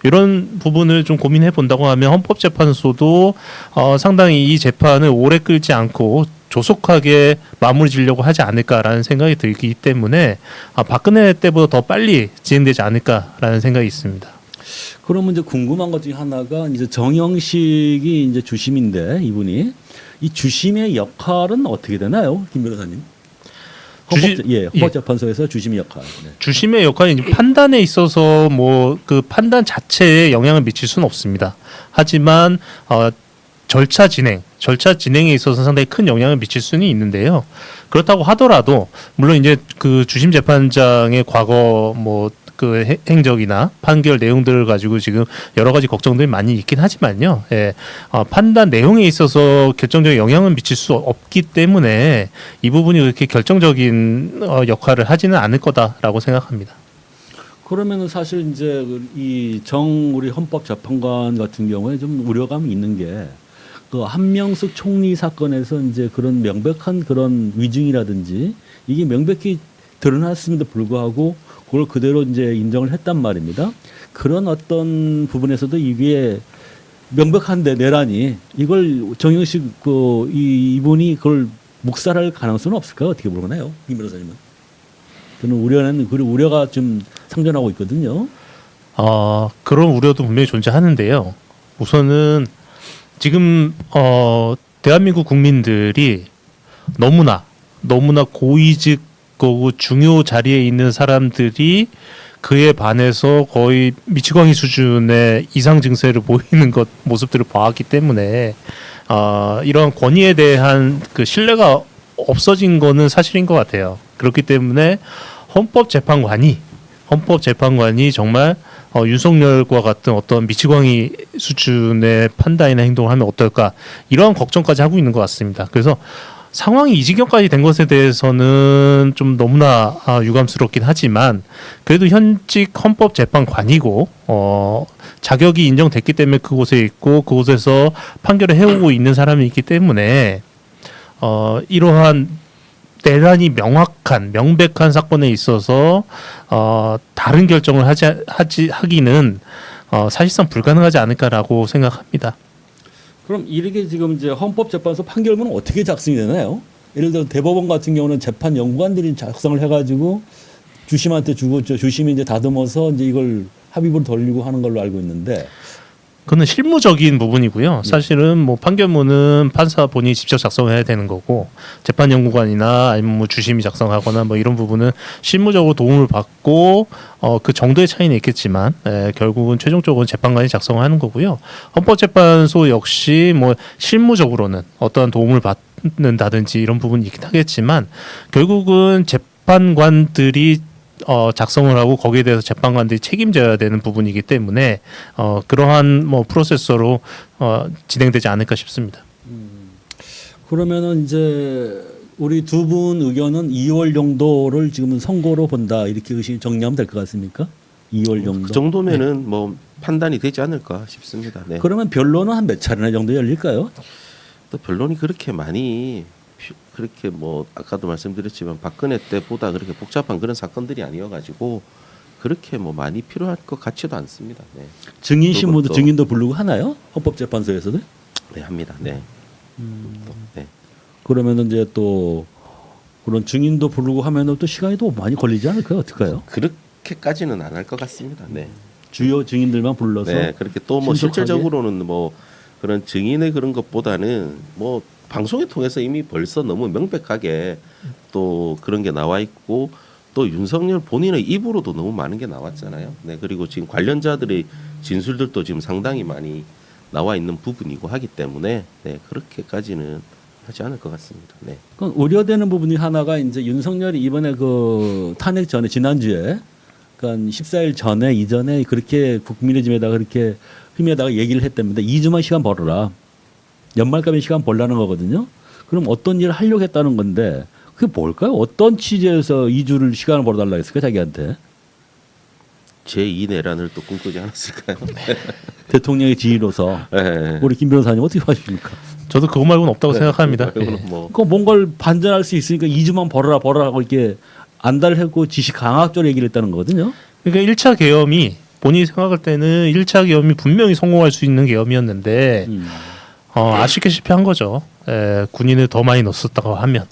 이런 부분을 좀 고민해 본다고 하면 헌법재판소도 상당히 이 재판을 오래 끌지 않고 조속하게 마무리 지려고 하지 않을까라는 생각이 들기 때문에 박근혜 때보다 더 빨리 진행되지 않을까라는 생각이 있습니다. 그러면 이제 궁금한 것 중에 하나가 이제 정영식이 이제 주심인데 이분이 이 주심의 역할은 어떻게 되나요, 김 변호사님? 헌법재판소에서 주심의 역할. 네. 주심의 역할이 판단에 있어서 뭐 그 판단 자체에 영향을 미칠 수는 없습니다. 하지만 절차 진행에 있어서 상당히 큰 영향을 미칠 수는 있는데요. 그렇다고 하더라도 물론 이제 그 주심 재판장의 과거 뭐 그 행적이나 판결 내용들을 가지고 지금 여러 가지 걱정들이 많이 있긴 하지만요. 예, 판단 내용에 있어서 결정적인 영향을 미칠 수 없기 때문에 이 부분이 그렇게 결정적인 역할을 하지는 않을 거다라고 생각합니다. 그러면은 사실 이제 우리 헌법재판관 같은 경우에 좀 우려감이 있는 게 그 한명숙 총리 사건에서 이제 그런 명백한 그런 위증이라든지 이게 명백히 드러났음에도 불구하고 그걸 그대로 이제 인정을 했단 말입니다. 그런 어떤 부분에서도 이게 명백한 내란이 이걸 정영식 이분이 그걸 묵살할 가능성은 없을까요? 어떻게 보나요, 김 변호사님은? 저는 우려가 좀 상존하고 있거든요. 그런 우려도 분명히 존재하는데요. 우선은 지금 대한민국 국민들이 너무나 고위직이고 중요 자리에 있는 사람들이 그에 반해서 거의 미치광이 수준의 이상 증세를 보이는 모습들을 봐왔기 때문에 이런 권위에 대한 그 신뢰가 없어진 거는 사실인 것 같아요. 그렇기 때문에 헌법재판관이 정말 윤석열과 같은 어떤 미치광이 수준의 판단이나 행동을 하면 어떨까 이러한 걱정까지 하고 있는 것 같습니다. 그래서 상황이 이 지경까지 된 것에 대해서는 좀 너무나 유감스럽긴 하지만 그래도 현직 헌법재판관이고 자격이 인정됐기 때문에 그곳에 있고 그곳에서 판결을 해오고 있는 사람이 있기 때문에 이러한 대단히 명백한 사건에 있어서 다른 결정을 하기는 사실상 불가능하지 않을까라고 생각합니다. 그럼 이렇게 지금 이제 헌법재판소 판결문은 어떻게 작성이 되나요? 예를 들어 대법원 같은 경우는 재판 연구관들이 작성을 해가지고 주심한테 주고 주심이 이제 다듬어서 이제 이걸 합의부로 돌리고 하는 걸로 알고 있는데. 그거는 실무적인 부분이고요. 사실은 뭐 판결문은 판사 본인이 직접 작성해야 되는 거고 재판연구관이나 아니면 뭐 주심이 작성하거나 뭐 이런 부분은 실무적으로 도움을 받고 그 정도의 차이는 있겠지만 결국은 최종적으로 재판관이 작성하는 거고요. 헌법재판소 역시 뭐 실무적으로는 어떠한 도움을 받는다든지 이런 부분이 있긴 하겠지만 결국은 재판관들이 작성을 하고 거기에 대해서 재판관들이 책임져야 되는 부분이기 때문에 그러한 뭐 프로세서로 진행되지 않을까 싶습니다. 그러면은 이제 우리 두 분 의견은 2월 정도를 지금은 선고로 본다 이렇게 정리하면 될 것 같습니까? 2월 정도. 그 정도면은 뭐 판단이 되지 않을까 싶습니다. 네. 그러면 변론은 한 몇 차례나 정도 열릴까요? 또 변론이 그렇게 뭐 아까도 말씀드렸지만 박근혜 때보다 그렇게 복잡한 그런 사건들이 아니어가지고 그렇게 뭐 많이 필요할 것 같지도 않습니다. 네. 증인 신문도 증인도 부르고 하나요? 헌법재판소에서도? 네, 합니다. 네. 네. 그러면은 이제 또 그런 증인도 부르고 하면은 또 시간이 또 많이 걸리지 않을까요? 어떨까요? 그렇게까지는 안 할 것 같습니다. 네. 주요 증인들만 불러서. 네, 그렇게 또 뭐 실질적으로는 뭐 그런 증인의 그런 것보다는 뭐 방송을 통해서 이미 벌써 너무 명백하게 또 그런 게 나와 있고 또 윤석열 본인의 입으로도 너무 많은 게 나왔잖아요. 네, 그리고 지금 관련자들의 진술들도 지금 상당히 많이 나와 있는 부분이고 하기 때문에 네, 그렇게까지는 하지 않을 것 같습니다. 네. 그건 우려되는 부분이 하나가 이제 윤석열이 이번에 그 탄핵 전에 지난주에 그러니까 14일 전에 이전에 그렇게 국민의힘에다가 그렇게 힘에다가 얘기를 했답니다. 2주만 시간 벌어라. 연말까지 시간 벌라는 거거든요. 그럼 어떤 일을 하려고 했다는 건데 그게 뭘까요? 어떤 취지에서 2주를 시간을 벌어달라 했을까 자기한테? 제2 내란을 또 꿈꾸지 않았을까요? 대통령의 지휘로서. 네. 우리 김 변호사님 어떻게 하십니까? 저도 그거 말고는 없다고 생각합니다. 뭐. 그 뭔가를 반전할 수 있으니까 2주만 벌어라 하고 이렇게 안달하고 지시 강압적으로 얘기를 했다는 거거든요. 그러니까 1차 계엄이 본인이 생각할 때는 1차 계엄이 분명히 성공할 수 있는 계엄이었는데 아쉽게 실패한 거죠. 군인을 더 많이 넣었다고 하면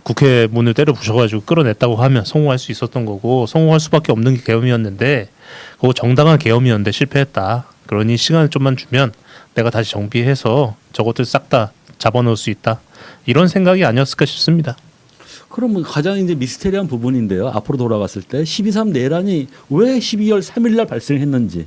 국회 문을 때려 부셔가지고 끌어냈다고 하면 성공할 수 있었던 거고 성공할 수밖에 없는 게 계엄이었는데 그거 정당한 계엄이었는데 실패했다. 그러니 시간을 좀만 주면 내가 다시 정비해서 저것들 싹 다 잡아놓을 수 있다. 이런 생각이 아니었을까 싶습니다. 그러면 가장 이제 미스테리한 부분인데요. 앞으로 돌아갔을 때 12.3 내란이 왜 12월 3일 날 발생했는지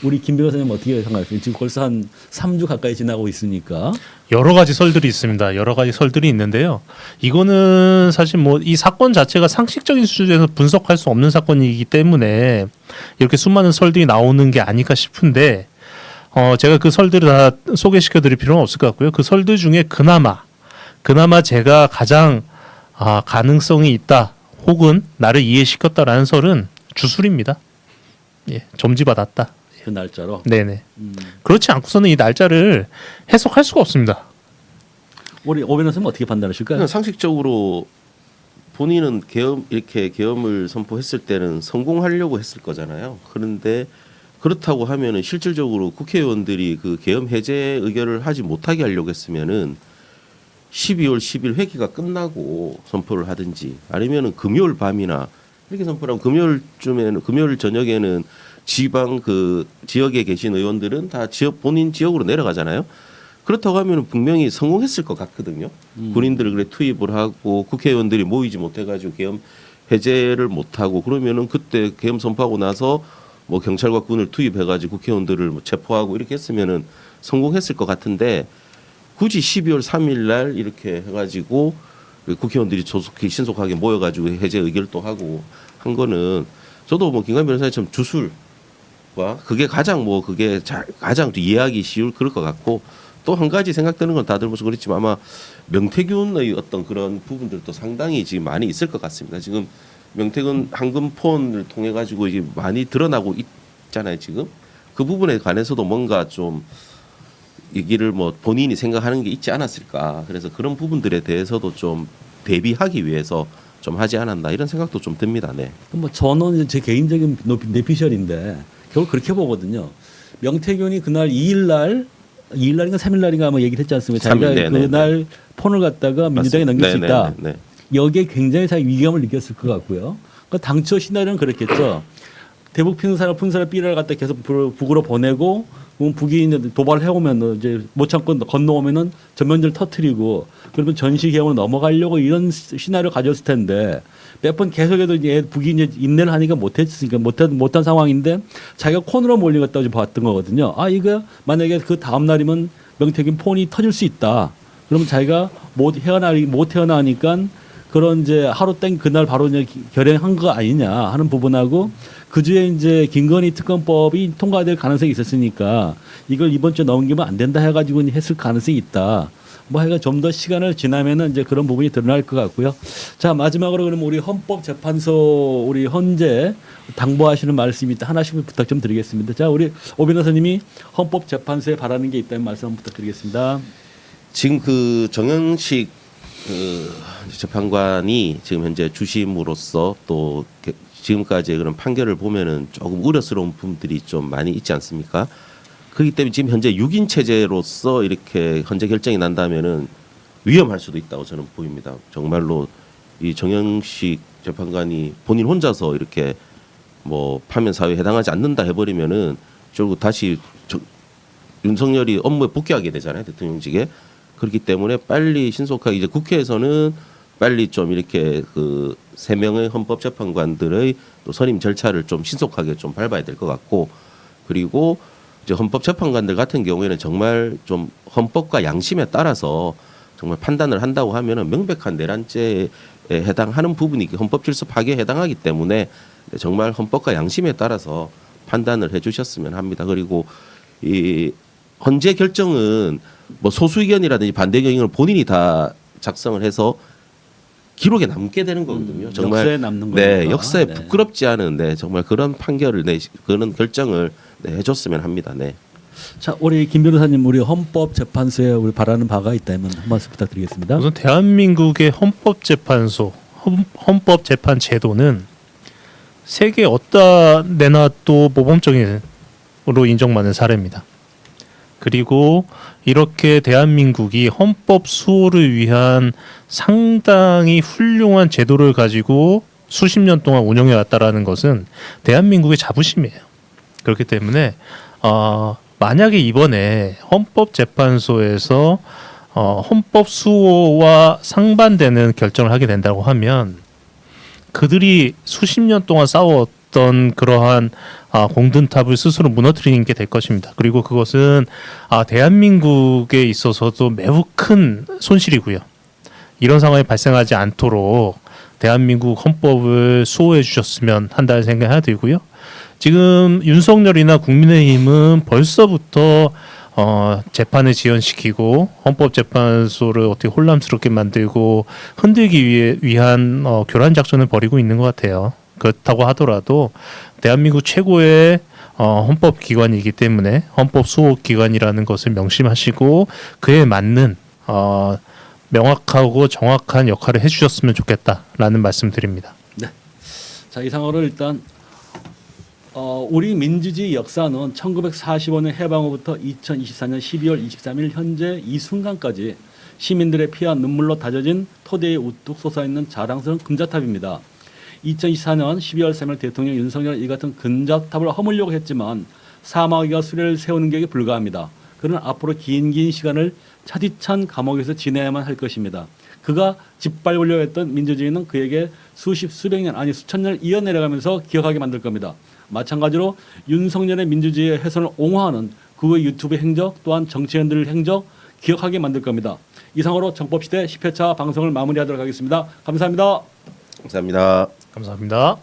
우리 김 변호사님 어떻게 생각하세요? 지금 벌써 한 3주 가까이 지나고 있으니까. 여러 가지 설들이 있습니다. 여러 가지 설들이 있는데요. 이거는 사실 뭐 이 사건 자체가 상식적인 수준에서 분석할 수 없는 사건이기 때문에 이렇게 수많은 설들이 나오는 게 아닐까 싶은데 제가 그 설들을 다 소개시켜 드릴 필요는 없을 것 같고요. 그 설들 중에 그나마 제가 가장 가능성이 있다 혹은 나를 이해시켰다라는 설은 주술입니다. 예, 점지받았다. 그 날짜로. 네네. 그렇지 않고서는 이 날짜를 해석할 수가 없습니다. 우리 오 변호사님 어떻게 판단하실까요? 그냥 상식적으로 본인은 이렇게 계엄을 선포했을 때는 성공하려고 했을 거잖아요. 그런데 그렇다고 하면은 실질적으로 국회의원들이 그 계엄 해제 의결을 하지 못하게 하려고 했으면은 12월 10일 회기가 끝나고 선포를 하든지 아니면은 금요일 밤이나 이렇게 선포를 하면 금요일 저녁에는 지방 그 지역에 계신 의원들은 다 본인 지역으로 내려가잖아요. 그렇다고 하면 분명히 성공했을 것 같거든요. 군인들을 그래 투입을 하고 국회의원들이 모이지 못해가지고 계엄 해제를 못하고 그러면은 그때 계엄 선포하고 나서 뭐 경찰과 군을 투입해가지고 국회의원들을 뭐 체포하고 이렇게 했으면은 성공했을 것 같은데 굳이 12월 3일 날 이렇게 해가지고 국회의원들이 조속히 신속하게 모여가지고 해제 의결도 하고 한 거는 저도 뭐 김관 변호사님처럼 주술과 그게 가장 가장 이해하기 쉬울 그럴 것 같고 또 한 가지 생각되는 건 다들 무슨 그렇지만 아마 명태균의 어떤 그런 부분들도 상당히 지금 많이 있을 것 같습니다. 지금 명태균 황금폰을 통해 가지고 이제 많이 드러나고 있잖아요. 지금 그 부분에 관해서도 뭔가 좀 얘기를 뭐 본인이 생각하는 게 있지 않았을까. 그래서 그런 부분들에 대해서도 좀 대비하기 위해서 좀 하지 않았나 이런 생각도 좀 듭니다. 네. 뭐 저는 제 개인적인 내피셜인데 결국 그렇게 보거든요. 명태균이 그날 2일날인가 3일날인가 아마 얘기를 했지 않습니까? 자기가 그날 폰을 갖다가 민주당에 넘길 수 있다. 여기에 굉장히 자기 위기감을 느꼈을 것 같고요. 그러니까 당초 시나리오는 그렇겠죠. 대북 풍사를 B를 갖다 계속 북으로 보내고 북이 이제 도발을 해오면 이제 못 참고 건너오면은 전면전을 터트리고 그러면 전시 개헌으로 넘어가려고 이런 시나리오 가졌을 텐데 몇 번 계속해도 이제 북이 이제 인내를 하니까 못했으니까 못한 상황인데 자기가 콘으로 몰리겠다고 봤던 거거든요. 이거 만약에 그 다음 날이면 명태균 폰이 터질 수 있다. 그러면 자기가 못 헤어나니까 그런 이제 하루 땡 그날 바로 이제 결행한 거 아니냐 하는 부분하고 그 주에 이제 김건희 특검법이 통과될 가능성이 있었으니까 이걸 이번 주에 넘기면 안 된다 해가지고 했을 가능성이 있다. 뭐 해가 좀 더 시간을 지나면은 이제 그런 부분이 드러날 것 같고요. 자, 마지막으로 그러면 우리 헌법재판소 우리 헌재 당부하시는 말씀이 있다. 하나씩 부탁 좀 드리겠습니다. 자, 우리 오 변호사님이 헌법재판소에 바라는 게 있다면 말씀 한번 부탁드리겠습니다. 지금 그 정영식 재판관이 지금 현재 주심으로서 또 지금까지의 그런 판결을 보면은 조금 우려스러운 부분들이 좀 많이 있지 않습니까? 그렇기 때문에 지금 현재 6인 체제로서 이렇게 헌재 결정이 난다면은 위험할 수도 있다고 저는 보입니다. 정말로 이 정영식 재판관이 본인 혼자서 이렇게 뭐 파면 사유에 해당하지 않는다 해버리면은 결국 다시 윤석열이 업무에 복귀하게 되잖아요, 대통령직에. 그렇기 때문에 빨리 신속하게 이제 국회에서는 빨리 좀 이렇게 그 3명의 헌법재판관들의 또 선임 절차를 좀 신속하게 좀 밟아야 될 것 같고 그리고 이제 헌법재판관들 같은 경우에는 정말 좀 헌법과 양심에 따라서 정말 판단을 한다고 하면은 명백한 내란죄에 해당하는 부분이 헌법 질서 파괴에 해당하기 때문에 정말 헌법과 양심에 따라서 판단을 해주셨으면 합니다. 그리고 이 헌재 결정은 뭐 소수 의견이라든지 반대 의견을 본인이 다 작성을 해서 기록에 남게 되는 거거든요. 정말 역사에 남는 거니까. 네, 역사에 부끄럽지 않은 정말 그런 판결을 그런 결정을 해줬으면 합니다. 네. 자, 우리 김 변호사님 우리 헌법재판소에 우리 바라는 바가 있다면 한 말씀 부탁드리겠습니다. 우선 대한민국의 헌법재판소, 헌법재판 제도는 세계 어디다 내놔도 모범적으로 인정받는 사례입니다. 그리고 이렇게 대한민국이 헌법 수호를 위한 상당히 훌륭한 제도를 가지고 수십 년 동안 운영해 왔다라는 것은 대한민국의 자부심이에요. 그렇기 때문에 만약에 이번에 헌법재판소에서 헌법 수호와 상반되는 결정을 하게 된다고 하면 그들이 수십 년 동안 있었던 그러한 공든탑을 스스로 무너뜨리는 게 될 것입니다. 그리고 그것은 대한민국에 있어서도 매우 큰 손실이고요. 이런 상황이 발생하지 않도록 대한민국 헌법을 수호해 주셨으면 한다는 생각이 하나 들고요. 지금 윤석열이나 국민의힘은 벌써부터 재판을 지연시키고 헌법재판소를 어떻게 혼란스럽게 만들고 흔들기 위한 교란 작전을 벌이고 있는 것 같아요. 그렇다고 하더라도 대한민국 최고의 헌법기관이기 때문에 헌법수호기관이라는 것을 명심하시고 그에 맞는 명확하고 정확한 역할을 해주셨으면 좋겠다라는 말씀드립니다. 네. 자, 이상으로 일단 우리 민주주의 역사는 1945년 해방후부터 2024년 12월 23일 현재 이 순간까지 시민들의 피와 눈물로 다져진 토대에 우뚝 솟아있는 자랑스러운 금자탑입니다. 2024년 12월 3일 대통령 윤석열은 이 같은 금자탑을 허물려고 했지만 사마귀가 수레를 세우는 격에 불과합니다. 그는 앞으로 긴 시간을 차디찬 감옥에서 지내야만 할 것입니다. 그가 짓밟으려 했던 민주주의는 그에게 수백 년 아니 수천 년을 이어내려가면서 기억하게 만들 겁니다. 마찬가지로 윤석열의 민주주의의 훼손을 옹호하는 그의 유튜브 행적 또한 정치인들의 행적 기억하게 만들 겁니다. 이상으로 정법시대 10회차 방송을 마무리하도록 하겠습니다. 감사합니다. 감사합니다. 감사합니다.